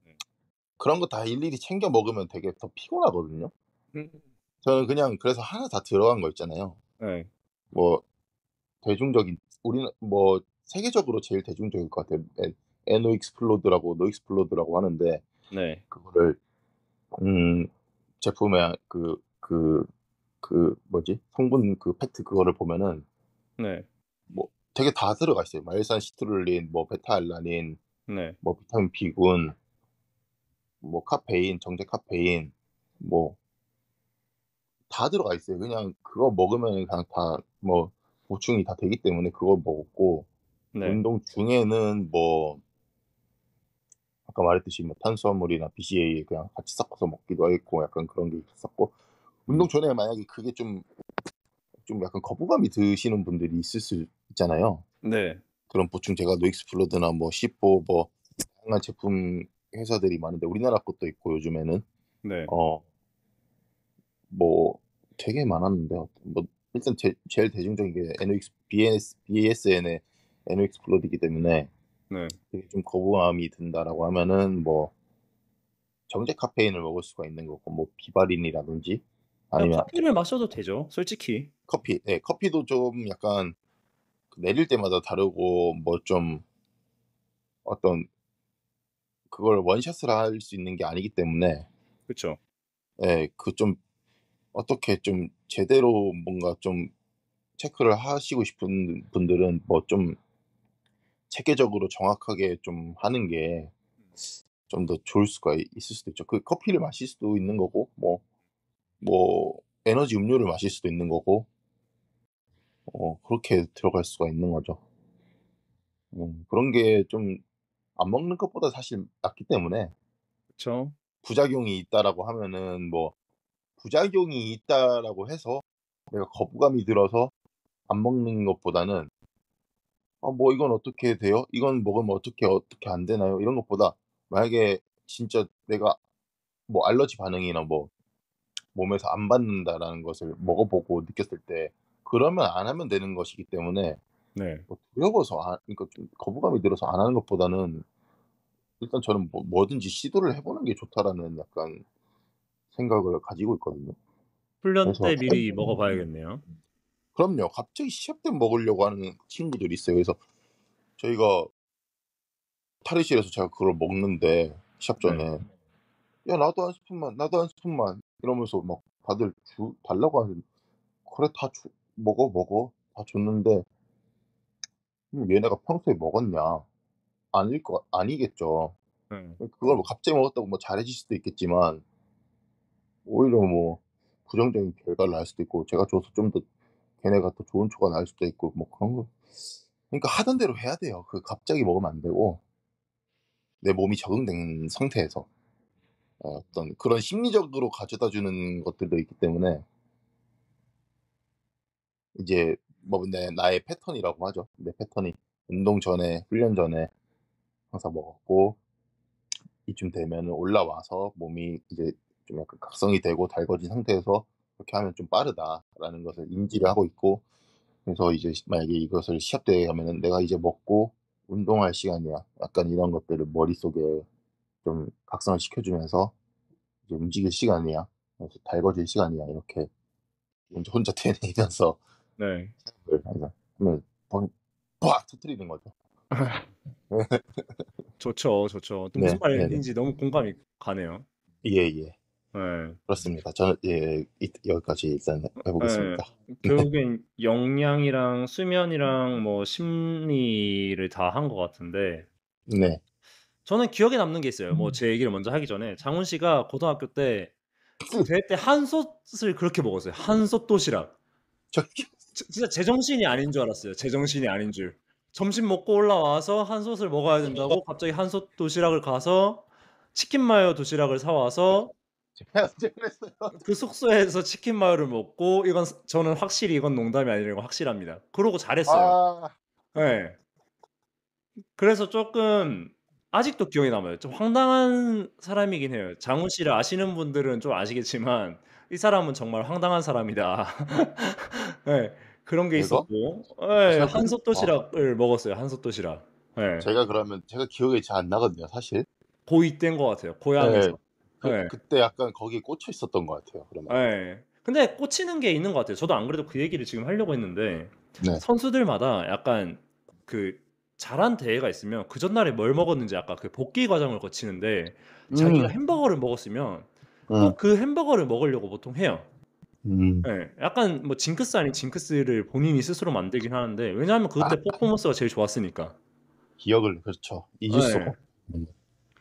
A: 네.
B: 그런 거 다 일일이 챙겨 먹으면 되게 더 피곤하거든요.
A: 음.
B: 저는 그냥 그래서 하나 다 들어간 거 있잖아요.
A: 네.
B: 뭐 대중적인 우리는 뭐 세계적으로 제일 대중적일 것 같아요. 에노익스플로드라고 노익스플로드라고 하는데
A: 네.
B: 그거를 음 제품의 뭐지? 성분 그 팩트 그거를 보면은
A: 네.
B: 뭐 되게 다 들어가 있어요. 말산 시트룰린, 뭐 베타알라닌,
A: 네.
B: 뭐 비타민 B군, 뭐 카페인, 정제 카페인 뭐 다 들어가 있어요. 그냥 그거 먹으면 그냥 다 뭐 보충이 다 되기 때문에 그걸 먹었고
A: 네.
B: 운동 중에는 뭐 아까 말했듯이 뭐 탄수화물이나 BCAA 그냥 같이 섞어서 먹기도 했고 약간 그런 게 있었고
A: 음.
B: 운동 전에 만약에 그게 좀 약간 거부감이 드시는 분들이 있을 수 있잖아요.
A: 네.
B: 그런 보충제가 노익스플로드나 뭐 시포 뭐 다양한 제품 회사들이 많은데 우리나라 것도 있고 요즘에는
A: 네.
B: 어 뭐 되게 많았는데 뭐 일단 제일 대중적인 게 BSN의 NO익스플로드이기 때문에
A: 네.
B: 되게 좀 거부감이 든다라고 하면은 뭐 정제 카페인을 먹을 수가 있는 거고 뭐 비바린이라든지
A: 그냥
B: 아니면
A: 커피를 마셔도 되죠, 솔직히.
B: 커피 예 커피도 좀 약간 그 내릴 때마다 다르고 뭐 좀 어떤 그걸 원샷을 할 수 있는 게 아니기 때문에
A: 그쵸.
B: 예 그 좀 어떻게 좀 제대로 뭔가 좀 체크를 하시고 싶은 분들은 뭐 좀 체계적으로 정확하게 좀 하는 게 좀 더 좋을 수가 있을 수도 있죠. 그 커피를 마실 수도 있는 거고 뭐 에너지 음료를 마실 수도 있는 거고 그렇게 들어갈 수가 있는 거죠. 그런 게 좀 안 먹는 것보다 사실 낫기 때문에
A: 그쵸.
B: 부작용이 있다라고 하면은 뭐 부작용이 있다라고 해서 내가 거부감이 들어서 안 먹는 것보다는 '아 뭐 이건 어떻게 돼요? 이건 먹으면 어떻게 안 되나요?' 이런 것보다 만약에 진짜 내가 뭐 알러지 반응이나 뭐 몸에서 안 받는다라는 것을 먹어 보고 느꼈을 때 그러면 안 하면 되는 것이기 때문에
A: 네.
B: 뭐 두려워서 그러니까 좀 거부감이 들어서 안 하는 것보다는 일단 저는 뭐든지 시도를 해 보는 게 좋다라는 약간 생각을 가지고 있거든요.
A: 훈련
B: 그래서
A: 때 미리 먹어 봐야겠네요.
B: 그럼요. 갑자기 시합 때 먹으려고 하는 친구들이 있어요. 그래서 저희가 탈의실에서 제가 그걸 먹는데 시합
A: 네.
B: 전에 "야 나도 한 스푼만. 나도 한 스푼만." 이러면서 막 다들 달라고 하는 "그래 다 줘. 먹어, 먹어." 다 줬는데 얘네가 평소에 먹었냐? 아니겠죠.
A: 네.
B: 그걸 뭐 갑자기 먹었다고 뭐 잘해질 수도 있겠지만 오히려 뭐 부정적인 결과를 낳을 수도 있고 제가 줘서 좀 더 걔네가 더 좋은 초가 나을 수도 있고 뭐 그런 거 그러니까 하던 대로 해야 돼요. 갑자기 먹으면 안 되고 내 몸이 적응된 상태에서 어떤 그런 심리적으로 가져다 주는 것들도 있기 때문에 이제 뭐 나의 패턴이라고 하죠. 내 패턴이 운동 전에 훈련 전에 항상 먹었고 이쯤 되면은 올라와서 몸이 이제 좀 약간 각성이 되고 달궈진 상태에서 '그렇게 하면 좀 빠르다.'라는 것을 인지를 하고 있고, 그래서 이제 만약에 이것을 시합 대회에 가면은 '내가 이제 먹고 운동할 시간이야.' 약간 이런 것들을 머릿속에 좀 각성을 시켜 주면서 '이제 움직일 시간이야. 그래서 달궈질 시간이야.' 이렇게 혼자 되뇌이면서
A: 네.
B: 시합을 항상 하면 뻥 팍 터뜨리는 거죠.
A: 좋죠, 좋죠. 또 무슨
B: 네. 네네.
A: 말인지 너무 공감이 가네요.
B: 예예.
A: 예.
B: 그렇습니다. 저는 여기까지 일단 해
A: 예.
B: 보겠습니다.
A: 결국엔 영양이랑 수면이랑 뭐 심리를 다 한 것 같은데
B: 네.
A: 저는 기억에 남는 게 있어요. 뭐 제 얘기를 먼저 하기 전에 장훈 씨가 고등학교 때 대회 때 한솥을 그렇게 먹었어요. 한솥 도시락.
B: 저
A: 진짜 제정신이 아닌 줄 알았어요. 제정신이 아닌 줄. 점심 먹고 올라와서 한솥을 먹어야 된다고 갑자기 한솥 도시락을 가서 치킨 마요 도시락을 사 와서
B: 제가 언제 그랬어요.
A: 그 숙소에서 치킨 마요를 먹고 이건 저는 확실히 이건 농담이 아니라 이건 확실합니다. 그러고 잘했어요.
B: 아.
A: 예. 그래서 쪼끔 아직도 기억에 남아요. 좀 황당한 사람이긴 해요. 장훈 씨를 아시는 분들은 좀 아시겠지만 '이 사람은 정말 황당한 사람이다.' 예. 그런 게
B: 제가?
A: 있었고 예.
B: 제가
A: 한솥 도시락을 먹었어요, 한솥 도시락. 예.
B: 제가 그러면 제가 기억이 잘 안 나거든요 사실.
A: 고2 때인 것 같아요,
B: 예.
A: 고향에서. 예.
B: 그때 약간 거기에 꽂혀 있었던 것 같아요 그러면.
A: 예. 근데 꽂히는 게 있는 것 같아요. 저도 안 그래도 그 얘기를 지금 하려고 했는데
B: 네.
A: 선수들마다 약간 그 잘한 대회가 있으면 그 전날에 뭘 먹었는지 아까 그 복귀 과정을 거치는데 자기가
B: 음.
A: 햄버거를 먹었으면
B: 음.
A: 꼭 그 햄버거를 먹으려고 보통 해요.
B: 음.
A: 예. 약간 뭐 징크스 아닌 징크스를 본인이 스스로 만들긴 하는데 왜냐하면
B: 아
A: 그때 퍼포먼스가 제일 좋았으니까.
B: 기억을 그렇죠. 잊을 수가
A: 예.
B: 없 음.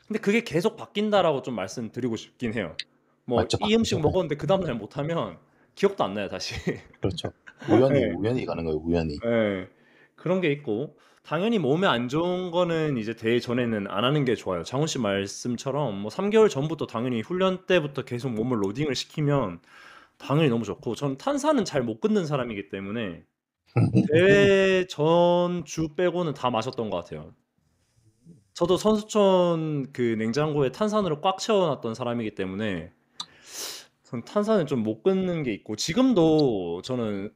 A: 근데 그게 계속 바뀐다라고 좀 말씀드리고 싶긴 해요. 뭐
B: 맞죠.
A: 이 음식
B: 바뀌잖아요.
A: 먹었는데 그다음 날 못하면 기억도 안 나요 다시.
B: 그렇죠. 우연히,
A: 예.
B: 우연히 가는 거예요 우연히.
A: 예. 그런 게 있고 당연히 몸에 안 좋은 거는 이제 대회 전에는 안 하는 게 좋아요. 장훈 씨 말씀처럼 뭐 3 개월 전부터 당연히 훈련 때부터 계속 몸을 로딩을 시키면 당연히 너무 좋고 저는 탄산은 잘 못 끊는 사람이기 때문에 대회 전 주 빼고는 다 마셨던 것 같아요. 저도 선수촌 그 냉장고에 탄산으로 꽉 채워 놨던 사람이기 때문에 전 탄산을 좀 못 끊는 게 있고 지금도 저는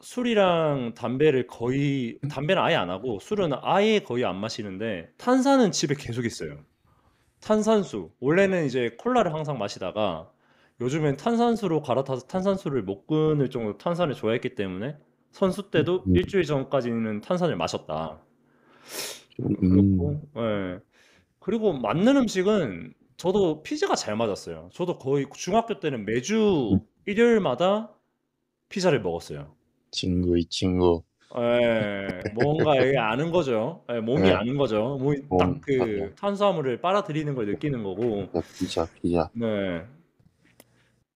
A: 술이랑 담배를 거의 담배는 아예 안 하고 술은 아예 거의 안 마시는데 탄산은 집에 계속 있어요. 탄산수. 원래는 이제 콜라를 항상 마시다가 요즘엔 탄산수로 갈아타서 탄산수를 못 끊을 정도로 탄산을 좋아했기 때문에 선수 때도
B: 음.
A: 1 주일 전까지는 탄산을 마셨다.
B: 음.
A: 그렇고 예. 그리고 맞는 음식은 저도 피자가 잘 맞았어요. 저도 거의 중학교 때는
B: 음.
A: 매주 일요일마다 피자를 먹었어요.
B: 친구 이 친구.
A: 예. 뭔가 이게 아는 거죠. 예 몸이
B: 예.
A: 아는 거죠. 몸이 딱 그
B: 맞아요.
A: 탄수화물을 빨아들이는 걸 느끼는 거고.
B: 피자.
A: 네.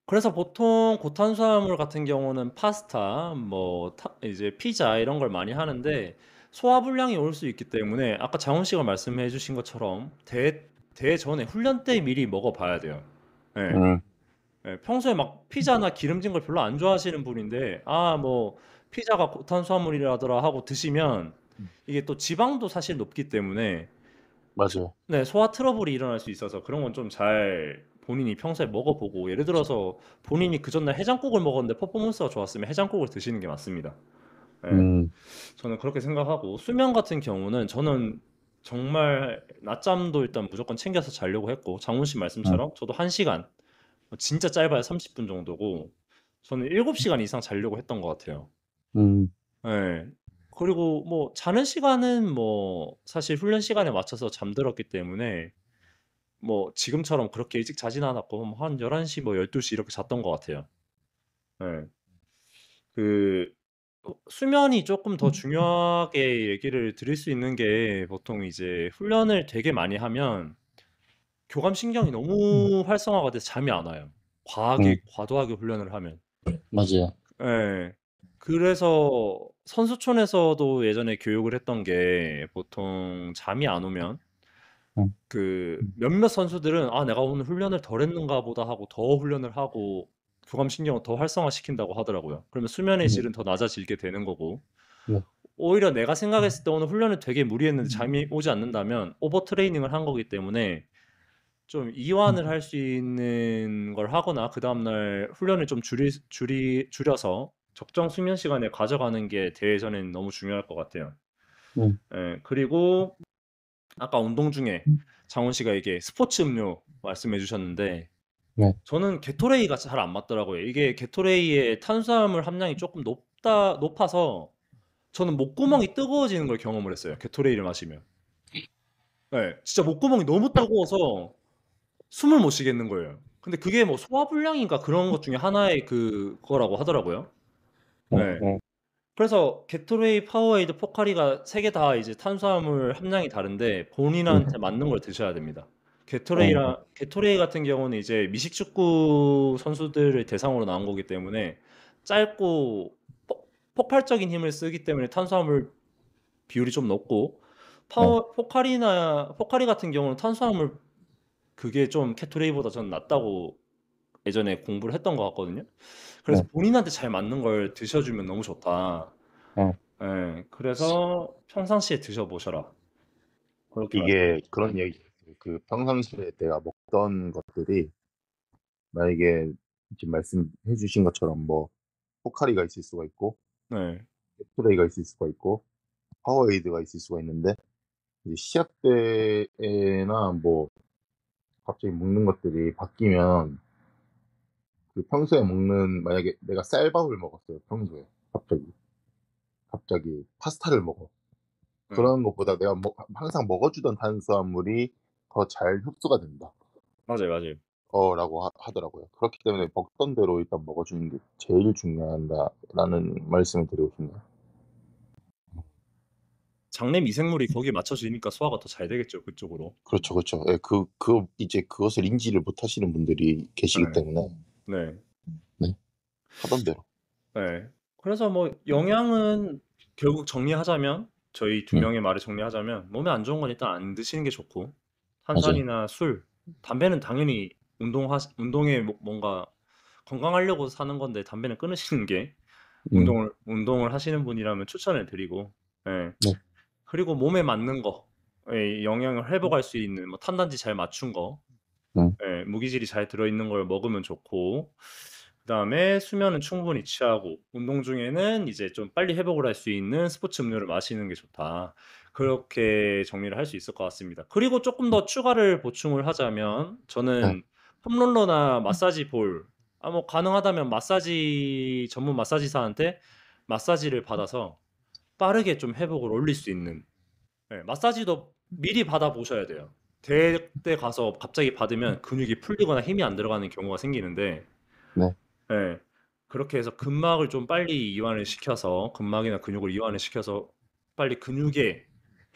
A: 그래서 보통 고탄수화물 같은 경우는 파스타 뭐 이제 피자 이런 걸 많이 하는데 소화불량이 올 수 있기 때문에 아까 장훈 씨가 말씀해 주신 것처럼 대회 전에 훈련 때 미리 먹어 봐야 돼요. 예.
B: 음.
A: 예. 평소에 막 피자나 기름진 걸 별로 안 좋아하시는 분인데 아 뭐 피자가 고탄수화물이라더라 하고 드시면 이게 또 지방도 사실 높기 때문에
B: 맞아요.
A: 네 소화 트러블이 일어날 수 있어서 그런 건 좀 잘 본인이 평소에 먹어 보고 예를 들어서 본인이 그 전날 해장국을 먹었는데 퍼포먼스가 좋았으면 해장국을 드시는 게 맞습니다. 예.
B: 음.
A: 저는 그렇게 생각하고 수면 같은 경우는 저는 정말 낮잠도 일단 무조건 챙겨서 자려고 했고 장훈 씨
B: 음.
A: 말씀처럼 저도 1 시간 진짜 짧아야 30분 정도고 저는 7 시간 이상 자려고 했던 것 같아요.
B: 음.
A: 예. 그리고 뭐 자는 시간은 뭐 사실 훈련 시간에 맞춰서 잠들었기 때문에 뭐 지금처럼 그렇게 일찍 자진 않았고 뭐 한 11 시 뭐 12시 이렇게 잤던 것 같아요. 예. 그 수면이 쪼끔 더 중요하게 얘기를 드릴 수 있는 게 보통 이제 훈련을 되게 많이 하면 교감신경이 너무 활성화가 돼서 잠이 안 와요.
B: 음.
A: 과도하게 훈련을 하면.
B: 맞아요.
A: 예. 그래서 선수촌에서도 예전에 교육을 했던 게 보통 잠이 안 오면
B: 응.
A: 몇몇 선수들은 '아 내가 오늘 훈련을 덜 했는가 보다.' 하고 더 훈련을 하고 교감신경을 더 활성화시킨다고 하더라고요. 그러면 수면의
B: 네.
A: 질은 더 낮아지게 되는 거고
B: 네.
A: 오히려 내가 생각했을 때 오늘 훈련을 되게 무리했는데 잠이 오지 않는다면 오버 트레이닝을 한 거기 때문에 좀 이완을 할 수 있는 걸 하거나 그다음 날 훈련을 좀 줄여서 적정 수면 시간에 가져가는 게 대회전에는 너무 중요할 것 같아요.
B: 네.
A: 예. 그리고 아까 운동 중에 장훈 씨가 이게 스포츠 음료 말씀해 주셨는데
B: 네.
A: 저는 게토레이가 잘 안 맞더라고요. 이게 게토레이의 탄수화물 함량이 쪼끔 높아서 저는 목구멍이 뜨거워지는 걸 경험을 했어요, 게토레이를 마시면. 예. 진짜 목구멍이 너무 뜨거워서 숨을 못 쉬겠는 거예요. 근데 그게 뭐 소화불량인가 그런 것 중에 하나의 그거라고 하더라고요.
B: 네.
A: 예.
B: 네.
A: 그래서 게토레이, 파워에이드, 포카리가 3개 다 이제 탄수화물 함량이 다른데 본인한테 맞는 걸 드셔야 됩니다.
B: 네.
A: 게토레이 같은 경우는 이제 미식축구 선수들을 대상으로 나온 거기 때문에 짧고 폭발적인 힘을 쓰기 때문에 탄수화물 비율이 좀 높고
B: 네.
A: 포카리 같은 경우는 탄수화물 그게 좀 게토레이보다 저는 낫다고 예전에 공부를 했던 것 같거든요. 그래서
B: 네.
A: 본인한테 잘 맞는 걸 드셔 주면 너무 좋다.
B: 네.
A: 예. 그래서 "평상시에 드셔 보셔라." 그렇게
B: 이게
A: 말씀드리고
B: 그런 얘기 있어요. 평상시에 내가 먹던 것들이 만약에 지금 말씀해 주신 것처럼 뭐 포카리가 있을 수가 있고
A: 네.
B: 엑스레이가 있을 수가 있고 파워에이드가 있을 수가 있는데 이제 시합 때나 뭐 갑자기 먹는 것들이 바뀌면 평소에 먹는 만약에 내가 쌀밥을 먹었어요, 평소에. 갑자기 파스타를 먹어.
A: 네.
B: 그런 것보다 내가 항상 먹어주던 탄수화물이 더 잘 흡수가 된다.
A: 맞아요, 맞아요.
B: 라고 하더라고요. 그렇기 때문에 먹던 대로 일단 먹어주는 게 제일 중요하다라는 말씀을 드리고 싶네요.
A: 장내 미생물이 거기에 맞춰지니까 소화가 더 잘 되겠죠, 그쪽으로.
B: 그렇죠, 그렇죠. 예, 이제 그것을 인지를 못 하시는 분들이 계시기
A: 네.
B: 때문에,
A: 네.
B: 네, 하던 대로.
A: 네. 그래서 뭐 영양은 결국 정리하자면 저희 두
B: 음,
A: 명의 말을 정리하자면 몸에 안 좋은 건 일단 안 드시는 게 좋고
B: 맞아요.
A: 탄산이나 술, 담배는 당연히 운동에 뭔가 건강하려고 사는 건데 담배는 끊으시는 게
B: 음,
A: 운동을 하시는 분이라면 추천을 드리고 예.
B: 네,
A: 그리고 몸에 맞는 거 예 영양을 회복할 수 있는 뭐 탄단지 잘 맞춘 거
B: 음,
A: 예 무기질이 잘 들어있는 걸 먹으면 좋고 그다음에 수면은 충분히 취하고 운동 중에는 이제 좀 빨리 회복을 할 수 있는 스포츠 음료를 마시는 게 좋다. 그렇게 정리를 할 수 있을 것 같습니다. 그리고 쪼끔 더 추가를 보충을 하자면
B: 네,
A: 저는 폼롤러나 마사지 볼 뭐 가능하다면 마사지 전문 마사지사한테 마사지를 받아서 빠르게 좀 회복을 올릴 수 있는 예 마사지도 미리 받아 보셔야 돼요. 대회 때 가서 갑자기 받으면 근육이 풀리거나 힘이 안 들어가는 경우가 생기는데
B: 네,
A: 예. 그렇게 해서 근막을 좀 빨리 이완을 시켜서 근막이나 근육을 이완을 시켜서 빨리 근육의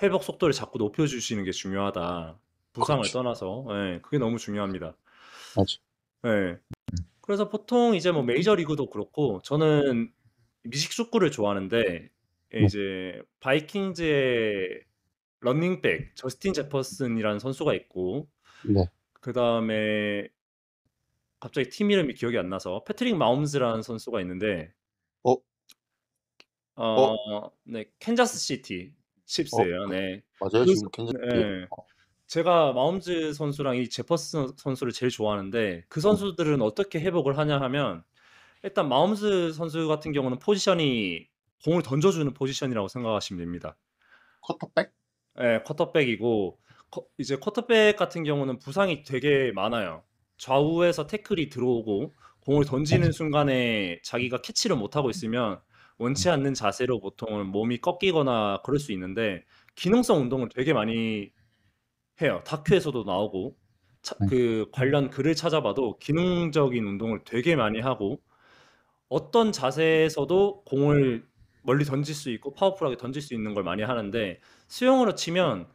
A: 회복 속도를 자꾸 높여 주시는 게 중요하다. 부상을
B: 그렇죠.
A: 떠나서. 예. 그게 너무 중요합니다.
B: 맞아.
A: 예. 그래서 보통 이제 뭐 메이저 리그도 그렇고 저는 미식 축구를 좋아하는데
B: 네,
A: 이제 바이킹즈의 러닝백 저스틴 제퍼슨이라는 선수가 있고
B: 네,
A: 그다음에 갑자기 팀 이름이 기억이 안 나서 패트릭 마홈스라는 선수가 있는데
B: 어, 어,
A: 네. 캔자스 시티 칩스예요. 네.
B: 맞아요. 지금 괜찮지.
A: 네. 제가 마홈즈 선수랑 이 제퍼슨 선수를 제일 좋아하는데 그 선수들은 어떻게 회복을 하냐 하면 일단 마홈즈 선수 같은 경우는 포지션이 공을 던져 주는 포지션이라고 생각하시면 됩니다.
B: 쿼터백?
A: 예. 쿼터백이고 이제 쿼터백 같은 경우는 부상이 되게 많아요. 좌우에서 태클이 들어오고 공을 던지는 순간에 자기가 캐치를 못하고 있으면 원치 않는 자세로 보통은 몸이 꺾이거나 그럴 수 있는데 기능성 운동을 되게 많이 해요. 다큐에서도 나오고
B: 네,
A: 관련 글을 찾아봐도 기능적인 운동을 되게 많이 하고 어떤 자세에서도 공을 멀리 던질 수 있고 파워풀하게 던질 수 있는 걸 많이 하는데 수영으로 치면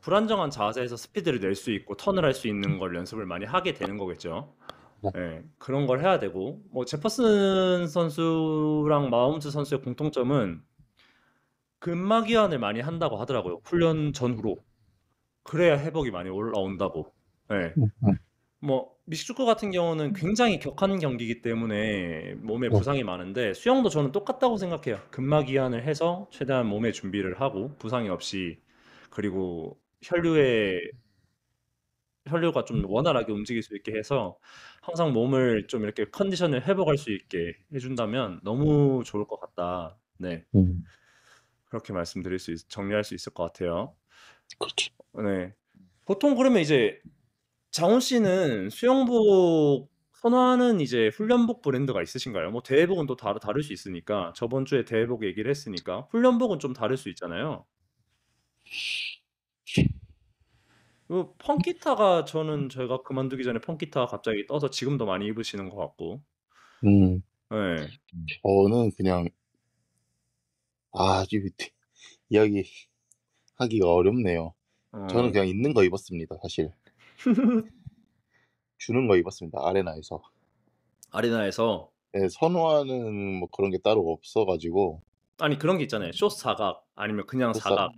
A: 불안정한 자세에서 스피드를 낼 수 있고 턴을 할 수 있는 걸 연습을 많이 하게 되는 거겠죠.
B: 네,
A: 예. 그런 걸 해야 되고 뭐 제퍼슨 선수랑 마홈스 선수의 공통점은 근막 이완을 많이 한다고 하더라고요, 훈련 전후로. 그래야 회복이 많이 올라온다고. 예.
B: 음.
A: 뭐 미식축구 같은 경우는 굉장히 격한 경기이기 때문에 몸에
B: 네.
A: 부상이 많은데 수영도 저는 똑같다고 생각해요. 근막이완을 해서 최대한 몸에 준비를 하고 부상이 없이 그리고 혈류가 좀 원활하게 움직일 수 있게 해서 항상 몸을 좀 이렇게 컨디션을 회복할 수 있게 해 준다면 너무 좋을 것 같다. 네.
B: 음.
A: 그렇게 정리할 수 있을 것 같아요.
B: 그렇지.
A: 네. 보통 그러면 이제 장훈 씨는 수영복 선호하는 이제 훈련복 브랜드가 있으신가요? 뭐 대회복은 또 다를 수 있으니까 저번 주에 대회복 얘기를 했으니까 훈련복은 좀 다를 수 있잖아요. 그 펑키타가 저는 제가 그만두기 전에 펑키타가 갑자기 떠서 지금도 많이 입으시는 것 같고.
B: 음.
A: 예.
B: 저는 그냥 지금 이야기하기가 어렵네요. 저는
A: 어.
B: 그냥 있는 거 입었습니다, 사실. 주는 거 입었습니다, 아레나에서.
A: 아레나에서
B: 예, 선호하는 뭐 그런 게 따로 없어 가지고
A: 아니 그런 게 있잖아요. 숏 사각 아니면 그냥
B: 흡사
A: 사각,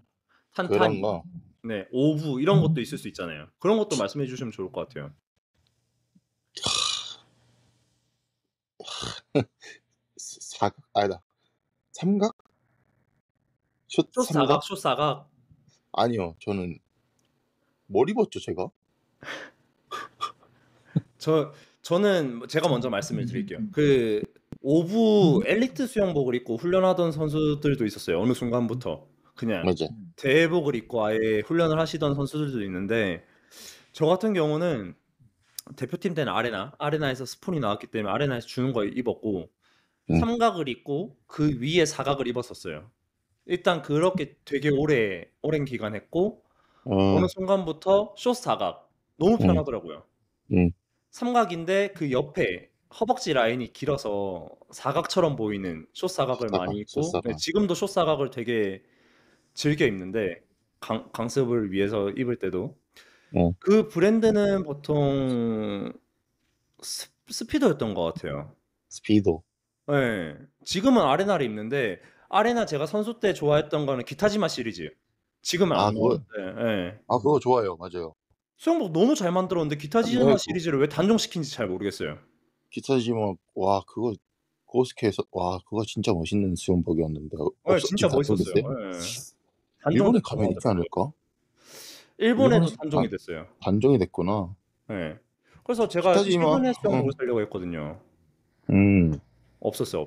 B: 그런
A: 탄탄이,
B: 거
A: 네, 오브 이런 것도 있을 수 있잖아요. 그런 것도 말씀해 주시면 좋을 것 같아요.
B: 사각 아니다. 삼각? 숏
A: 숏
B: 삼각?
A: 사각, 숏 사각.
B: 아니요. 저는 뭘 입었죠, 제가?
A: 저는 제가 먼저 말씀을 드릴게요. 그 오브 엘리트 수영복을 입고 훈련하던 선수들도 있었어요. 어느 순간부터 그냥
B: 맞아요.
A: 대회복을 입고 아예 훈련을 하시던 선수들도 있는데 저 같은 경우는 대표팀 때는 아레나에서 스폰이 나왔기 때문에 아레나에서 주는 거 입었고
B: 음.
A: 삼각을 입고 그 위에 사각을 입었었어요. 일단 그렇게 되게 오랜 기간 했고 어느
B: 어.
A: 순간부터 숏 사각 너무
B: 음.
A: 편하더라고요.
B: 음.
A: 삼각인데 그 옆에 허벅지 라인이 길어서 사각처럼 보이는 숏 사각을 많이 입고 네,
B: 숏사각.
A: 지금도 숏 사각을 되게 즐겨 입는데 강습을 위해서 입을 때도
B: 어.
A: 그 브랜드는 보통 스피더였던 것 같아요.
B: 스피도.
A: 예. 지금은 아레나를 입는데 아레나 제가 선수 때 좋아했던 거는 기타지마 시리즈. 지금은 안
B: 그거
A: 나오는데 예.
B: 그거 좋아요. 맞아요.
A: 수영복 너무 잘 만들었는데
B: 네,
A: 기타지마 시리즈를 왜 단종시킨지 잘 모르겠어요.
B: 기타지만 그거 고스케에서 그거 진짜 멋있는 수영복이었는데
A: 예, 진짜
B: 지금
A: 멋있었어요.
B: 단종됐어요?
A: 예.
B: 일본에
A: 단종됐다고
B: 가면 있지
A: 하더라고요.
B: 않을까?
A: 일본에도
B: 일본에서
A: 단종이 됐어요.
B: 단종이 됐구나.
A: 예. 그래서 제가
B: 기타지마.
A: 최근에 수영복을 사려고 했거든요.
B: 음.
A: 없었어요.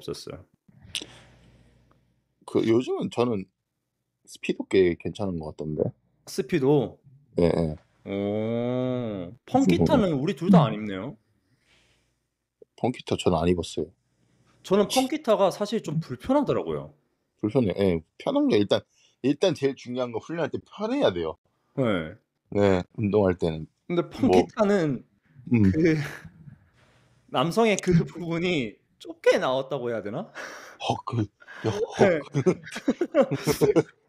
B: 요즘은 저는 스피도 꽤 괜찮은 것 같던데.
A: 스피도.
B: 예예.
A: 펑키타는 우리 둘 다 안 입네요.
B: 펑키타 저는 안 입었어요.
A: 저는 펑키타가 사실 좀 불편하더라고요.
B: 불편해요. 예. 편한 게 일단 제일 중요한 거 훈련할 때 편해야 돼요.
A: 예.
B: 네. 운동할 때는.
A: 근데
B: 뭐
A: 펑키타는
B: 음.
A: 그 남성의 그 부분이 좁게 나왔다고 해야 되나? 예.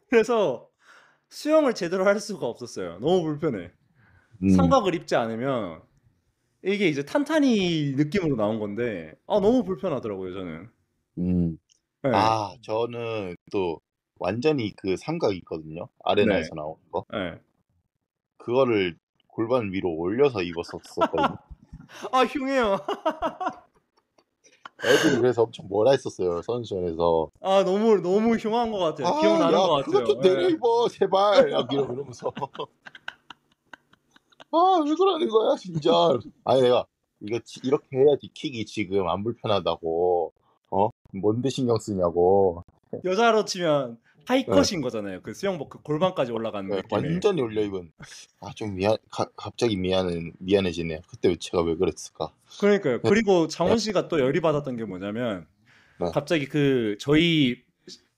A: 그래서 수영을 제대로 할 수가 없었어요. 너무 불편해.
B: 음.
A: 삼각을 입지 않으면 이게 이제 탄탄이 느낌으로 나온 건데 너무 불편하더라고요 저는.
B: 음.
A: 예.
B: 저는 또 완전히 그 삼각이 있거든요,
A: 네.
B: 아레나에서 나오는 거.
A: 예.
B: 그거를 골반 위로 올려서 입었었거든요.
A: 흉해요.
B: 애들이 그래서 엄청 뭐라 했었어요, 선수촌에서.
A: 너무 흉한 것 같아요. 기억나는
B: 야
A: 것
B: 그것
A: 같아요.
B: 좀 내려
A: 예.
B: 입어 제발." 막 이러면서. 왜 그러는 거야 진짜." 아니 내가 이렇게 해야지 킥이 지금 안 불편하다고. 뭔데 신경 쓰냐고.
A: 여자로 치면
B: 예.
A: 하이컷인 거잖아요. 그 수영복 그 골반까지 올라가는
B: 예.
A: 느낌의.
B: 완전히 올려 입은. 좀 갑자기 미안해지네요. 그때 제가 왜 그랬을까.
A: 그러니까요.
B: 네.
A: 그리고 장원 씨가 또 열이 받았던 게 뭐냐면
B: 네.
A: 갑자기 저희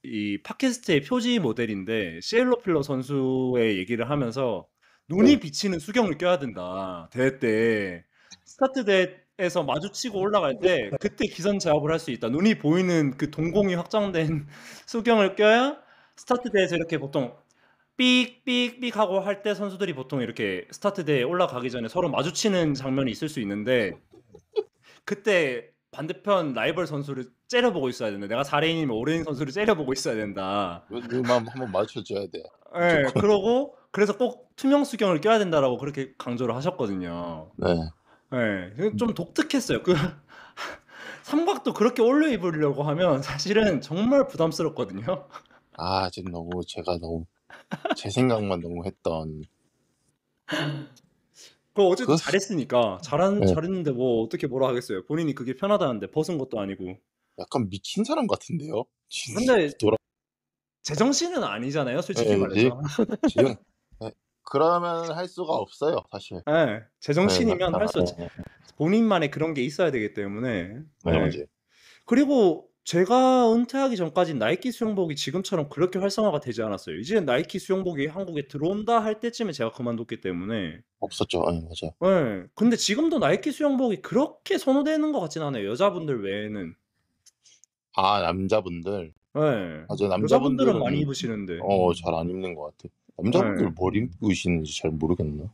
A: 이 팟캐스트의 표지 모델인데 시엘로 필러 선수의 얘기를 하면서 눈이
B: 네.
A: 비치는 수경을 껴야 된다. 대회 때 스타트 대에서 마주치고 올라갈 때 그때 기선 제압을 할 수 있다. 눈이 보이는 그 동공이 확장된 수경을 껴야 스타트 대에서 이렇게 보통 삑삑삑 하고 할 때 선수들이 보통 이렇게 스타트 대에 올라가기 전에 서로 마주치는 장면이 있을 수 있는데 그때 반대편 라이벌 선수를 째려보고 있어야 된다. 내가 4레인이면 5레인 선수를 째려보고 있어야 된다.
B: 눈만 한번 마주쳐 줘야 돼.
A: 예.
B: 무조건.
A: 그러고 그래서 꼭 투명 수경을 껴야 된다라고 그렇게 강조를 하셨거든요.
B: 네.
A: 예. 좀 독특했어요. 그 삼각도 그렇게 올려 입으려고 하면 사실은 정말 부담스럽거든요.
B: 지금 너무 제가 너무 제 생각만 너무 했던
A: 어쨌든
B: 그
A: 잘했으니까
B: 예.
A: 잘했는데 뭐 어떻게 뭐라 하겠어요. 본인이 그게 편하다는데 벗은 것도 아니고.
B: 약간 미친 사람 같은데요.
A: 근데
B: 돌아
A: 제정신은 아니잖아요, 솔직히
B: 예 지
A: 말해서.
B: 지금 예 그러면 할 수가 없어요 사실.
A: 예.
B: 예
A: 제정신이면 할
B: 약간
A: 수 본인만의 그런 게 있어야 되기 때문에.
B: 네
A: 예.
B: 맞아요.
A: 그리고 제가 은퇴하기 전까진 나이키 수영복이 지금처럼 그렇게 활성화가 되지 않았어요. 이제 나이키 수영복이 한국에 들어온다 할 때쯤에 제가 그만뒀기 때문에.
B: 없었죠. 예 맞아요.
A: 예. 근데 지금도 나이키 수영복이 그렇게 선호되는 것 같진 않아요, 여자분들 외에는.
B: 남자분들.
A: 예.
B: 맞아요.
A: 여자분들은 많이
B: 남자분들은
A: 입으시는데.
B: 잘 안 입는 것 같아요. 남자분들
A: 예.
B: 뭘 입으시는지 잘 모르겠네.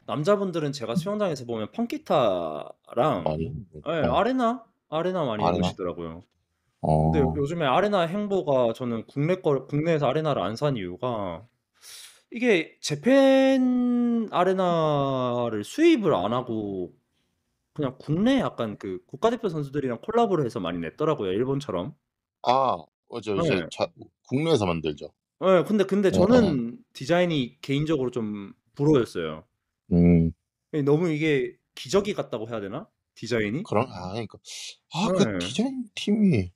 A: 남자분들은 제가 수영장에서 보면 펑키타랑
B: 많이
A: 예
B: 예.
A: 아레나 많이
B: 아레나?
A: 입으시더라고요. 근데
B: 어.
A: 요즘에 아레나 행보가 저는 국내에서 아레나를 안 산 이유가 이게 재팬 아레나를 수입을 안 하고 그냥 국내 약간 그 국가대표 선수들이랑 콜라보를 해서 많이 냈더라고요, 일본처럼.
B: 맞아요. 이제
A: 예.
B: 국내에서 만들죠.
A: 예. 근데
B: 예예.
A: 저는 디자인이 개인적으로 좀 불호였어요.
B: 음.
A: 너무 이게 기저귀 같다고 해야 되나? 디자인이?
B: 그러니까 그
A: 예.
B: 디자인 팀이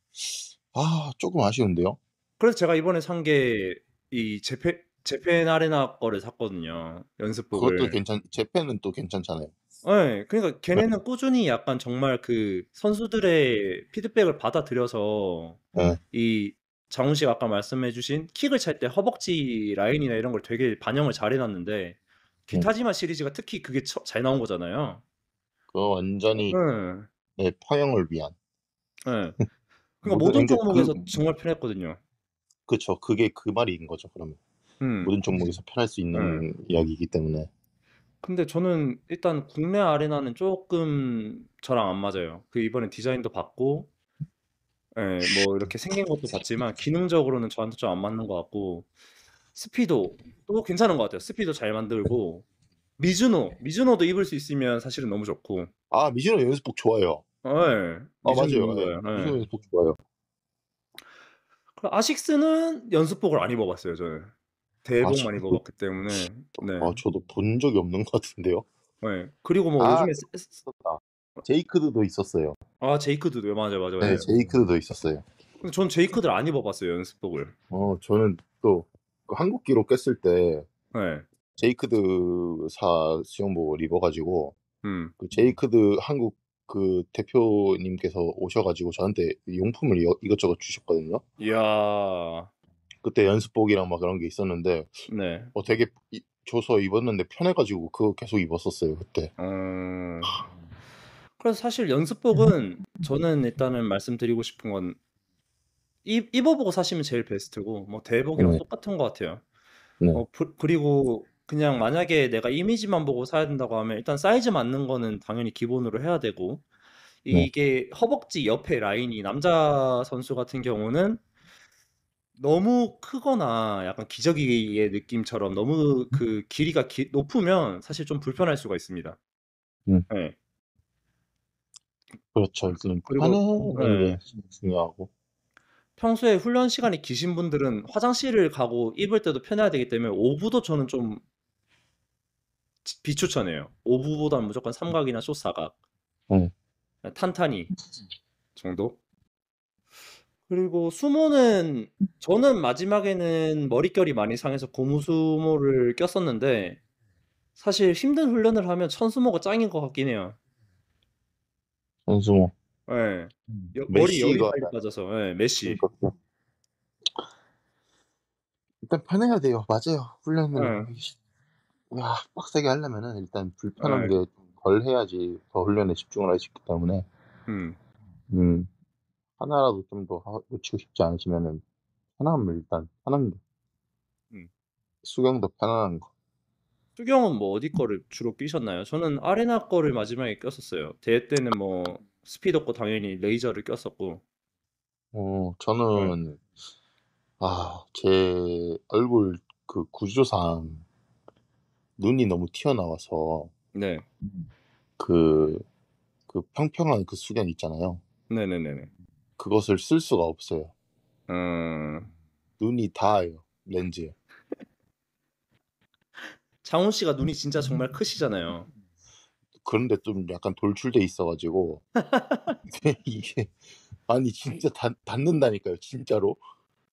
B: 쪼금 아쉬운데요.
A: 그래서 제가 이번에 산 게 이 재팬 아레나 거를 샀거든요,
B: 그것도
A: 연습복을.
B: 재팬은 또 괜찮잖아요.
A: 예. 그러니까
B: 네.
A: 걔네는 꾸준히 약간 정말 그 선수들의 피드백을 받아들여서
B: 예.
A: 이 장훈 씨가 아까 말씀해 주신 킥을 찰 때 허벅지 라인이나 이런 걸 되게 반영을 잘 해 놨는데
B: 음.
A: 기타지마 시리즈가 특히 그게 잘 나온 거잖아요.
B: 그거 완전히
A: 예.
B: 포용을 위한
A: 예. 그러니까 모든
B: 그러니까
A: 종목에서 정말 편했거든요.
B: 그쵸. 그게 그 말인 거죠 그러면.
A: 음.
B: 모든 종목에서 편할 수
A: 예.
B: 있는 이야기이기 때문에.
A: 근데 저는 일단 국내 아레나는 쪼끔 저랑 안 맞아요. 이번에 디자인도 봤고 뭐 이렇게 생긴 것도 봤지만 기능적으로는 저한테 좀 안 맞는 것 같고 스피도도 괜찮은 것 같아요. 스피도 잘 만들고 미즈노도 입을 수 있으면 사실은 너무 좋고.
B: 미즈노 연습복 좋아요.
A: 예. 미즈노
B: 맞아요.
A: 입는
B: 예.
A: 거예요.
B: 미즈노
A: 예.
B: 연습복 좋아요.
A: 아식스는 연습복을 안 입어 봤어요, 저는. 대회복만 입어
B: 저도
A: 봤기 때문에. 네.
B: 저도 본 적이 없는 것 같은데요.
A: 예. 그리고 뭐 요즘에
B: 그것도 있었다. 제이크드도 있었어요.
A: 제이크드도요. 맞아요.
B: 네.
A: 예.
B: 제이크드도 있었어요.
A: 근데 전 제이크드를 안 입어 봤어요, 연습복을.
B: 저는 또 그 한국 기록 깼을 때
A: 예.
B: 제이크드사 수영복을 입어 가지고
A: 음.
B: 그 제이크드 한국 그 대표님께서 오셔 가지고 저한테 용품을 이것저것 주셨거든요.
A: 이야.
B: 그때 연습복이랑 막 그런 게 있었는데
A: 네.
B: 되게 줘서 입었는데 편해 가지고 그거 계속 입었었어요 그때.
A: 어. 그래서 사실 연습복은 저는 일단은 말씀드리고 싶은 건 입어 보고 사시면 제일 베스트고 뭐 대회복이랑
B: 네.
A: 똑같은 것 같아요.
B: 네.
A: 그리고 그냥 만약에 내가 이미지만 보고 사야 된다고 하면 일단 사이즈 맞는 거는 당연히 기본으로 해야 되고
B: 네.
A: 이게 허벅지 옆에 라인이 남자 선수 같은 경우는 너무 크거나 약간 기저귀의 느낌처럼 너무 그 길이가 높으면 사실 좀 불편할 수가 있습니다.
B: 음.
A: 예.
B: 그렇죠. 일단
A: 그리고
B: 편한 게
A: 예.
B: 중요하고.
A: 평소에 훈련 시간이 기신 분들은 화장실을 가고 입을 때도 편해야 되기 때문에 5부도 저는 좀 비추천해요. 5부보다는 무조건 삼각이나 숏사각.
B: 네.
A: 탄탄히 정도. 그리고 수모는 저는 마지막에는 머릿결이 많이 상해서 고무수모를 꼈었는데 사실 힘든 훈련을 하면 천수모가 짱인 것 같긴 해요.
B: 선수 뭐
A: 예. 머리 열이
B: 메시가
A: 빨리 빠져서. 예. 메시.
B: 그러니까 일단 편해야 돼요. 맞아요. 훈련을
A: 예.
B: 빡세게 하려면은 일단 불편한
A: 예.
B: 게 덜 해야지 더 훈련에 집중을 할 수 있기 때문에
A: 음.
B: 음 하나라도 좀 더 놓치고 싶지 않으시면은 편함을 일단 편한 게
A: 음.
B: 수경도 편안한 거.
A: 수경은 뭐 어디 거를 주로 끼셨나요? 저는 아레나 거를 마지막에 꼈었어요. 대회 때는 뭐 스피더 거 당연히 레이저를 꼈었고. 예.
B: 저는 제 얼굴 그 구조상 눈이 너무 튀어나와서
A: 네.
B: 그 평평한 그 수경 있잖아요.
A: 네네네네.
B: 그것을 쓸 수가 없어요.
A: 음.
B: 눈이 닿아요, 렌즈에.
A: 장훈 씨가 눈이 진짜 정말 크시잖아요.
B: 그런데 좀 약간 돌출돼 있어 가지고 이게 아니 진짜 닿는다니까요, 진짜로.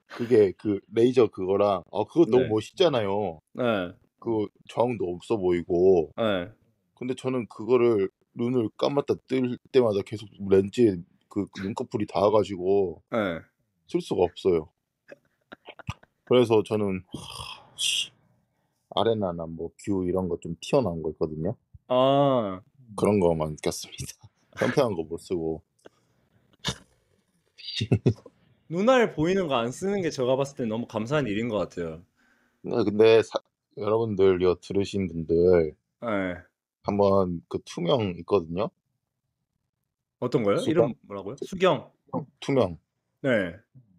B: 그게 그 레이저 그거랑 그거 너무
A: 네.
B: 멋있잖아요.
A: 예.
B: 그 저항도 없어 보이고.
A: 예.
B: 근데 저는 그거를 눈을 감았다 뜰 때마다 계속 렌즈에 그 눈꺼풀이 닿아 가지고
A: 예.
B: 쓸 수가 없어요. 그래서 저는 아레나나 뭐 뷰 이런 거 좀 튀어나온 거 있거든요.
A: 아.
B: 그런 거만 꼈습니다. 평평한 거 못 쓰고.
A: 눈알 보이는 거 안 쓰는 게 제가 봤을 땐 너무 감사한 일인 것 같아요.
B: 근데 여러분들 이거 들으신 분들
A: 예.
B: 한번 그 투명 있거든요.
A: 어떤 거요?
B: 수경?
A: 이름 뭐라고요? 수경.
B: 투명.
A: 네.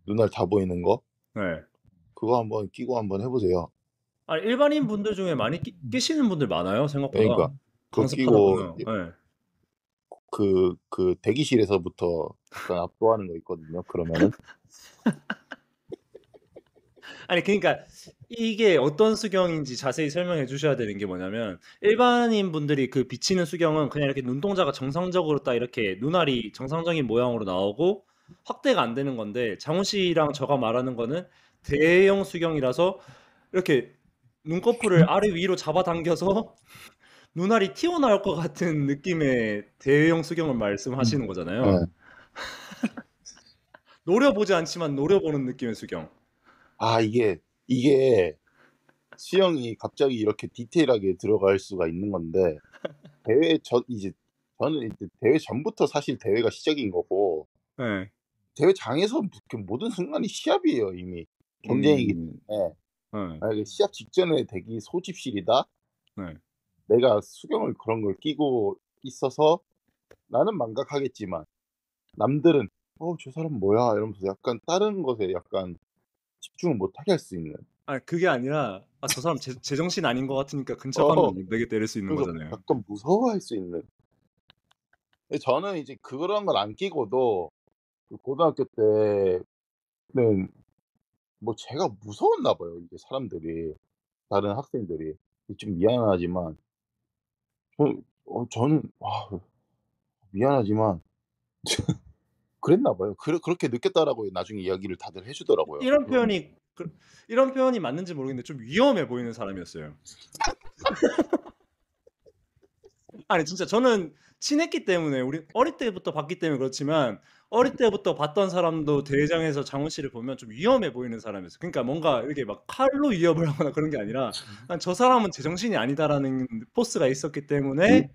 B: 눈알 다 보이는 거.
A: 네.
B: 그거 한번 끼고 한번 해 보세요.
A: 아니 일반인 분들 중에 많이 끼시는 분들 많아요,
B: 그러니까
A: 생각보다.
B: 그거
A: 강습하다
B: 끼고
A: 보면. 예.
B: 그 대기실에서부터 약간 압도하는 거 있거든요, 그러면은.
A: 아니 그러니까 이게 어떤 수경인지 자세히 설명해 주셔야 되는 게 뭐냐면 일반인 분들이 그 비치는 수경은 그냥 이렇게 눈동자가 정상적으로 딱 이렇게 눈알이 정상적인 모양으로 나오고 확대가 안 되는 건데 장훈 씨랑 저가 말하는 거는 대형 수경이라서 이렇게 눈꺼풀을 아래 위로 잡아당겨서 눈알이 튀어나올 것 같은 느낌의 대형 수경을 말씀하시는 거잖아요.
B: 예.
A: 노려보지 않지만 노려보는 느낌의 수경.
B: 이게 수영이 갑자기 이렇게 디테일하게 들어갈 수가 있는 건데 이제 저는 이제 대회 전부터 사실 대회가 시작인 거고
A: 예.
B: 대회장에서 그 모든 순간이 시합이에요, 이미. 경쟁이기
A: 음.
B: 때문에.
A: 예.
B: 만약에 시합 직전에 대기 소집실이다?
A: 네.
B: 내가 수경을 그런 걸 끼고 있어서 나는 망각하겠지만 남들은 '저 사람 뭐야?' 이러면서 약간 다른 것에 약간 집중을 못 하게 할 수 있는.
A: 아 그게 아니라 저 사람 제정신 아닌 것 같으니까 근처 가면
B: 어
A: 안 되게 때릴 수 있는
B: 그래서
A: 거잖아요.
B: 약간 무서워할 수 있는. 근데 저는 이제 그런 걸 안 끼고도 그 고등학교 때는 뭐 제가 무서웠나 봐요, 이게 사람들이. 다른 학생들이. 좀 미안하지만 저는 미안하지만 그랬나 봐요. 그렇게 느꼈다라고 나중에 이야기를 다들 해 주더라고요.
A: 이런 표현이 이런 표현이 맞는지 모르겠는데 좀 위험해 보이는 사람이었어요. 아니 진짜 저는 친했기 때문에 우리 어릴 때부터 봤기 때문에 그렇지만 어릴 때부터 봤던 사람도 대회장에서 장훈 씨를 보면 좀 위험해 보이는 사람이었어요. 그러니까 뭔가 이렇게 막 칼로 위협을 하거나 그런 게 아니라 '아 저 사람은 제정신이 아니다.'라는 포스가 있었기
B: 위
A: 때문에
B: 위에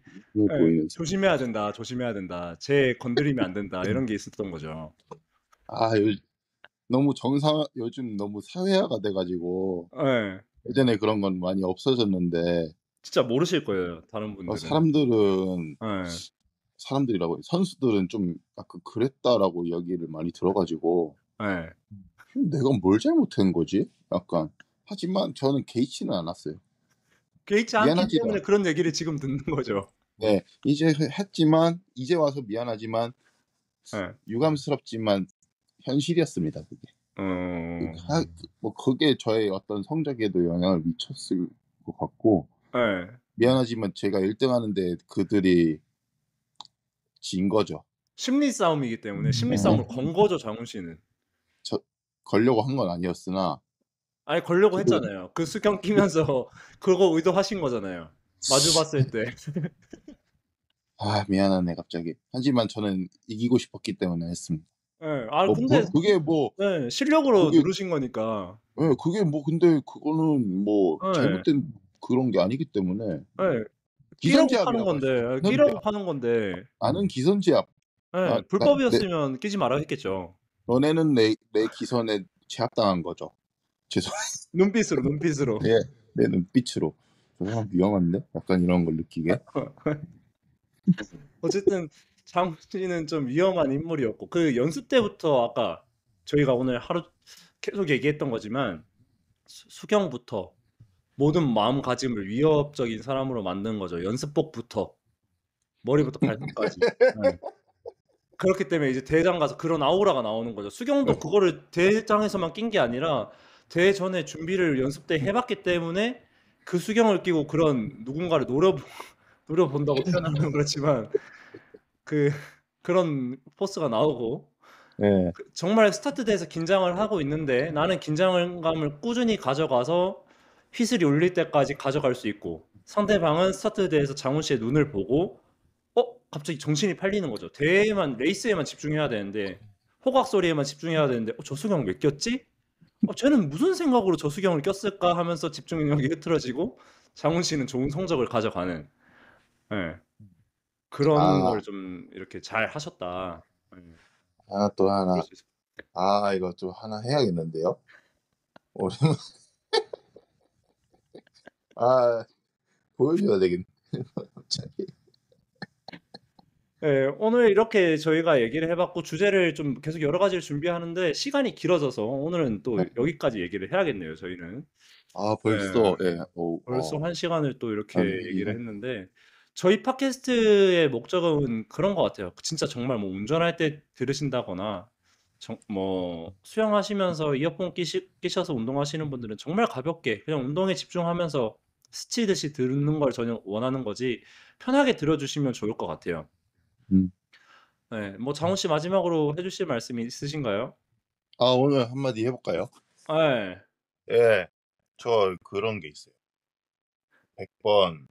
A: 예
B: 보이는 사람.
A: '조심해야 된다, 조심해야 된다. 쟤 건드리면 안 된다.' 이런 게 있었던 거죠.
B: 아 요 너무 요즘 너무 사회화가 돼 가지고
A: 예.
B: 예전에 그런 건 많이 없어졌는데
A: 진짜 모르실 거예요, 다른 분들은.
B: 사람들은
A: 예.
B: 사람들이라고 선수들은 좀 약간 그랬다라고 이야기를 많이 들어 가지고
A: 예.
B: '내가 뭘 잘못한 거지?' 약간. 하지만 저는 개의치는 않았어요.
A: 개의치 않기
B: 미안하지도
A: 때문에
B: 않
A: 그런 얘기를 지금 듣는 거죠.
B: 네. 했지만 이제 와서 미안하지만
A: 예.
B: 유감스럽지만 현실이었습니다, 그게. 그
A: 어.
B: 하 뭐 그게 저의 어떤 성적에도 영향을 미쳤을 것 같고
A: 예.
B: 미안하지만 제가 1등 하는데 그들이 진 거죠.
A: 심리 싸움이기 때문에 심리 싸움을
B: 예.
A: 건 거죠, 장훈 씨는.
B: 저 걸려고 한 건 아니었으나
A: 아니 걸려고
B: 그들은
A: 했잖아요. 그 수경 끼면서 그거 의도하신 거잖아요. 마주 봤을 때.
B: 미안하네 갑자기. 하지만 저는 이기고 싶었기 때문에 했습니다.
A: 예. 근데
B: 그게 뭐
A: 네 실력으로
B: 그게
A: 누르신 거니까.
B: 그게 뭐 근데 그거는 뭐
A: 예.
B: 잘못된 그런 게 아니기 때문에
A: 예. 끼라고 파는
B: 기선제압이라고 할
A: 건데
B: 수 있죠.
A: 끼라고
B: 기선제압.
A: 파는 건데
B: 나는 기선제압.
A: 예
B: 나 내
A: 불법이었으면 끼지 말아 했겠죠.
B: 너네는 내 기선에 제압당한 거죠. 죄송
A: 눈빛으로, 눈빛으로.
B: 예. 내 눈빛으로 '저 사람 위험한데?' 약간 이런 걸 느끼게.
A: 어쨌든 장훈 씨는 좀 위험한 인물이었고 그 연습 때부터 아까 저희가 오늘 하루 계속 얘기했던 거지만 수경부터 모든 마음가짐을 위협적인 사람으로 만든 거죠. 연습복부터 머리부터 발끝까지. 네. 그렇기 때문에 이제 대회장 가서 그런 아우라가 나오는 거죠. 수경도 그거를 대회장에서만 낀 게 아니라 대회 전에 준비를 연습 때 해봤기 때문에 그 수경을 끼고 그런 누군가를 노려본다고 표현하면 그렇지만 그 그런 포스가 나오고
B: 예.
A: 정말 스타트대에서 긴장을 하고 있는데 나는 긴장감을 꾸준히 가져가서 휘슬이 울릴 때까지 가져갈 수 있고 상대방은 스타트대에서 장훈 씨의 눈을 보고 갑자기 정신이 팔리는 거죠. 대회에만 레이스에만 집중해야 되는데 호각 소리에만 집중해야 되는데 저수경 왜 꼈지? 쟤는 무슨 생각으로 저수경을 꼈을까 하면서 집중력이 흐트러지고 장훈 씨는 좋은 성적을 가져가는 예. 그런 걸
B: 아,
A: 좀 이렇게 잘 하셨다. 예.
B: 하나 또
A: 그럴
B: 하나.
A: 수 있을 것
B: 아, 이거 좀 하나 해야겠는데요. 오랜만. 아, 보여줘야 되겠네. 갑자기.
A: 예, 오늘 이렇게 저희가 얘기를 해봤고 주제를 좀 계속 여러 가지를 준비하는데 시간이 길어져서 오늘은 또
B: 네.
A: 여기까지 얘기를 해야겠네요, 저희는.
B: 아,
A: 예,
B: 벌써, 예, 오,
A: 벌써 한 시간을 또 이렇게
B: 한
A: 얘기를
B: 얘기가.
A: 했는데 저희 팟캐스트의 목적은 그런 것 같아요. 진짜 정말 뭐 운전할 때 들으신다거나 뭐 수영하시면서 이어폰 끼셔서 운동하시는 분들은 정말 가볍게 그냥 운동에 집중하면서 스치듯이 듣는 걸 전혀 원하는 거지 편하게 들어주시면 좋을 것 같아요.
B: 음.
A: 네, 뭐 장훈 씨 마지막으로 해주실 말씀이 있으신가요?
B: 아, 오늘 한마디 해볼까요?
A: 네,
B: 예, 저 그런 게 있어요. 100번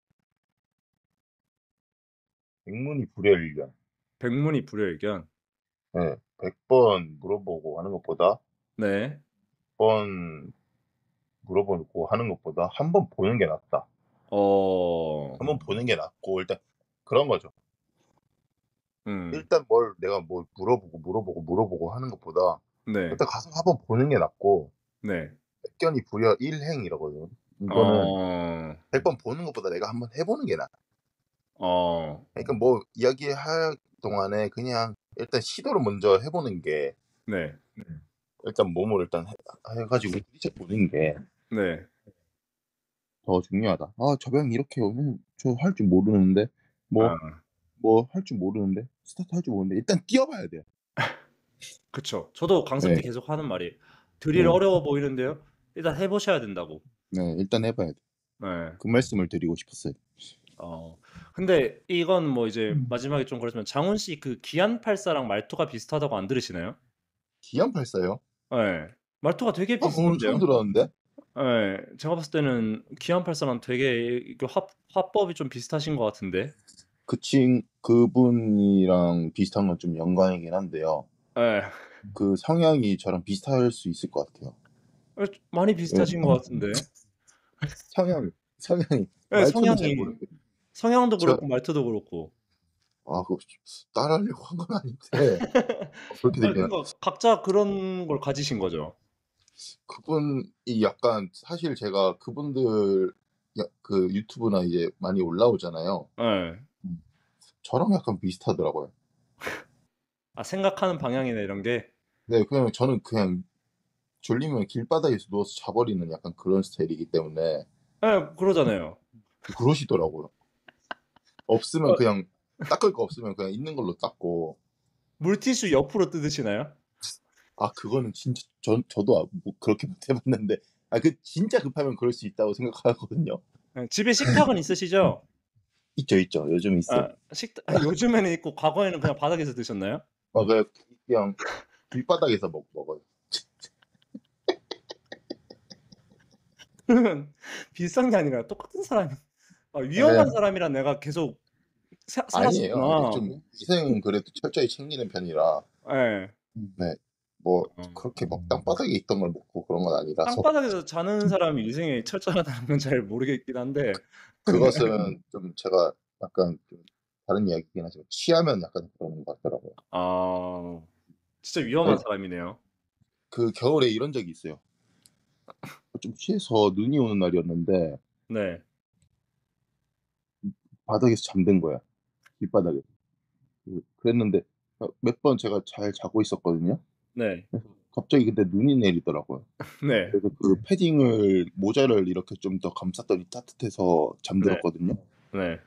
B: 백문이 불여일견.
A: 백문이 불여일견.
B: 예, 100번 물어보고 하는 것보다,
A: 네,
B: 100번 물어보고 하는 것보다 한 번 보는 게 낫다.
A: 어,
B: 한 번 보는 게 낫고, 일단 그런 거죠.
A: 음,
B: 일단 내가 뭘 물어보고 하는 것보다,
A: 네,
B: 일단 가서 한 번 보는 게 낫고,
A: 네,
B: 백견이 불여 일행이라거든. 이거는
A: 어,
B: 100번 보는 것보다 내가 한번 해보는 게 나아.
A: 어,
B: 그러니까 뭐 이야기할 동안에 그냥 일단 시도를 먼저 해보는 게,
A: 네,
B: 일단 몸을 일단 해가지고 부딪혀 보는 게
A: 네,
B: 더 중요하다. 아, 저병 이렇게 저 할 줄 모르는데, 뭐
A: 아,
B: 뭐 할 줄 모르는데, 스타트 할 줄 모르는데 일단 뛰어봐야 돼요.
A: 그쵸. 저도 강습 때
B: 네,
A: 계속 하는 말이 드릴
B: 네,
A: 어려워 보이는데요. 일단 해보셔야 된다고.
B: 네, 일단 해봐야 돼.
A: 네.
B: 그 말씀을 드리고 싶었어요.
A: 어, 근데 이건 뭐 이제
B: 음.
A: 마지막에 좀 그렇지만 장훈 씨 그 기안84랑 말투가 비슷하다고 안 들으시나요?
B: 기안84요?
A: 네. 말투가 되게
B: 아, 오늘 처음
A: 비슷한데요?
B: 들었는데.
A: 네. 제가 봤을 때는 기안84랑 되게 이게 화법이 좀 비슷하신 것 같은데.
B: 그분이랑 비슷한 건 좀 연관이긴 한데요.
A: 네.
B: 그 성향이 저랑 비슷할 수 있을 것 같아요.
A: 많이
B: 예,
A: 비슷하신 것 같은데.
B: 성향이
A: 네,
B: 말투는 잘
A: 성향이
B: 모르겠어요.
A: 성향도
B: 저,
A: 그렇고 말투도 그렇고.
B: 아, 그거 따라하려고 한 건 아닌데, 그렇게
A: 아니,
B: 되면
A: 그러니까 각자 그런 걸 가지신 거죠.
B: 그분이 약간, 사실 제가 그분들 그 유튜브나 이제 많이 올라오잖아요.
A: 네.
B: 음. 저랑 약간 비슷하더라고요.
A: 아, 생각하는 방향이나 이런 게.
B: 네, 그냥 저는 그냥 졸리면 길바닥에서 누워서 자버리는 약간 그런 스타일이기 때문에
A: 네, 그러잖아요.
B: 그러시더라고요. 없으면
A: 어,
B: 그냥, 닦을 거 없으면 그냥 있는 걸로 닦고.
A: 물티슈 옆으로 뜯으시나요?
B: 아, 그거는 진짜 저도 뭐 그렇게 못 해봤는데, 아, 그 진짜 급하면 그럴 수 있다고 생각하거든요.
A: 네, 집에 식탁은 있으시죠?
B: 있죠, 있죠. 요즘 있어요.
A: 요즘에는 있고 과거에는 그냥 바닥에서 드셨나요?
B: 아, 그냥 길바닥에서 먹어요.
A: 그러면 비슷한 게 아니라 똑같은 사람이 위험한
B: 네.
A: 사람이란 내가 계속
B: 아니에요. 아니,
A: 살았었구나.
B: 좀 위생 그래도 철저히 챙기는 편이라.
A: 네.
B: 네. 뭐
A: 어.
B: 그렇게 막 땅바닥에 있던 걸 먹고 그런 건 아니라서.
A: 땅바닥에서 자는 사람이 위생에 철저하다는 건 잘 모르겠긴 한데
B: 그것은 좀 제가 약간 좀 다른 이야기긴 하지만, 취하면 약간 그런 것 같더라고요.
A: 아, 진짜 위험한
B: 네,
A: 사람이네요.
B: 그 겨울에 이런 적이 있어요. 좀 취해서 눈이 오는 날이었는데
A: 네.
B: 바닥에서 잠든 거야. 길바닥에. 그랬는데 몇 번 제가 잘 자고 있었거든요.
A: 네.
B: 갑자기 근데 눈이 내리더라고요.
A: 네.
B: 그래서 그 패딩을 모자를 이렇게 좀 더 감쌌더니 따뜻해서
A: 네.
B: 잠들었거든요.
A: 네.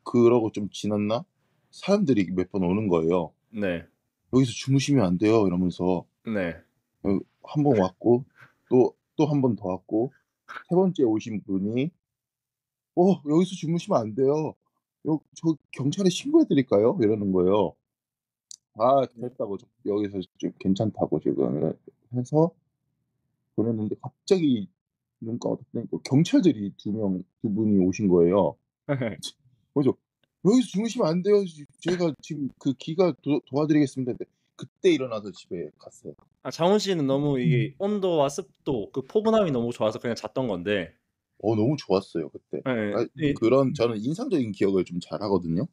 B: 그러고 좀 지났나 사람들이 몇 번 오는 거예요.
A: 네.
B: "여기서 주무시면 안 돼요." 이러면서.
A: 네.
B: 한 번 왔고 또 한 번 더 왔고 세 번째 오신 분이 여기서 주무시면 안 돼요. 저 경찰에 신고해 드릴까요?" 이러는 거예요.
A: 네.
B: 됐다고 여기서 좀 괜찮다고 지금 해서 보냈는데 갑자기 눈 감았더니 경찰들이 두 분이 오신 거예요. 그래서 "여기서 주무시면 안 돼요. 저희가 지금 그 기가 도와드리겠습니다." 했는데 그때 일어나서 집에 갔어요.
A: 아 장훈 씨는 너무 이 온도와 습도 그 포근함이 너무 좋아서 그냥 잤던 건데
B: 너무 좋았어요 그때.
A: 예. 이
B: 그런 저는 인상적인 기억을 좀 잘하거든요.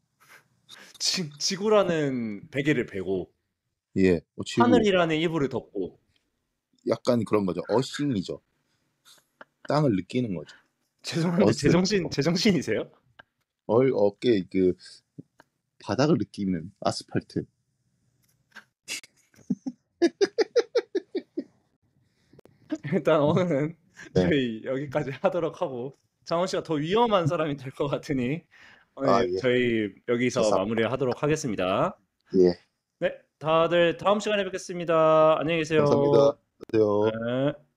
A: 지구라는 베개를 베고
B: 예. 지구
A: 하늘이라는 이불을 덮고
B: 약간 그런 거죠. 어싱이죠. 땅을 느끼는 거죠.
A: 죄송한데
B: 어스
A: 제정신이세요?
B: 어깨에 그 바닥을 느끼는 아스팔트.
A: 일단 오늘은
B: 네.
A: 저희 여기까지 하도록 하고 장원 씨가 더 위험한 사람이 될 것 같으니 오늘
B: 예.
A: 저희 여기서
B: 죄송
A: 마무리를 하도록 하겠습니다.
B: 예.
A: 네. 다들 다음 시간에 뵙겠습니다. 안녕히 계세요.
B: 감사합니다. 안녕하세요.
A: 네.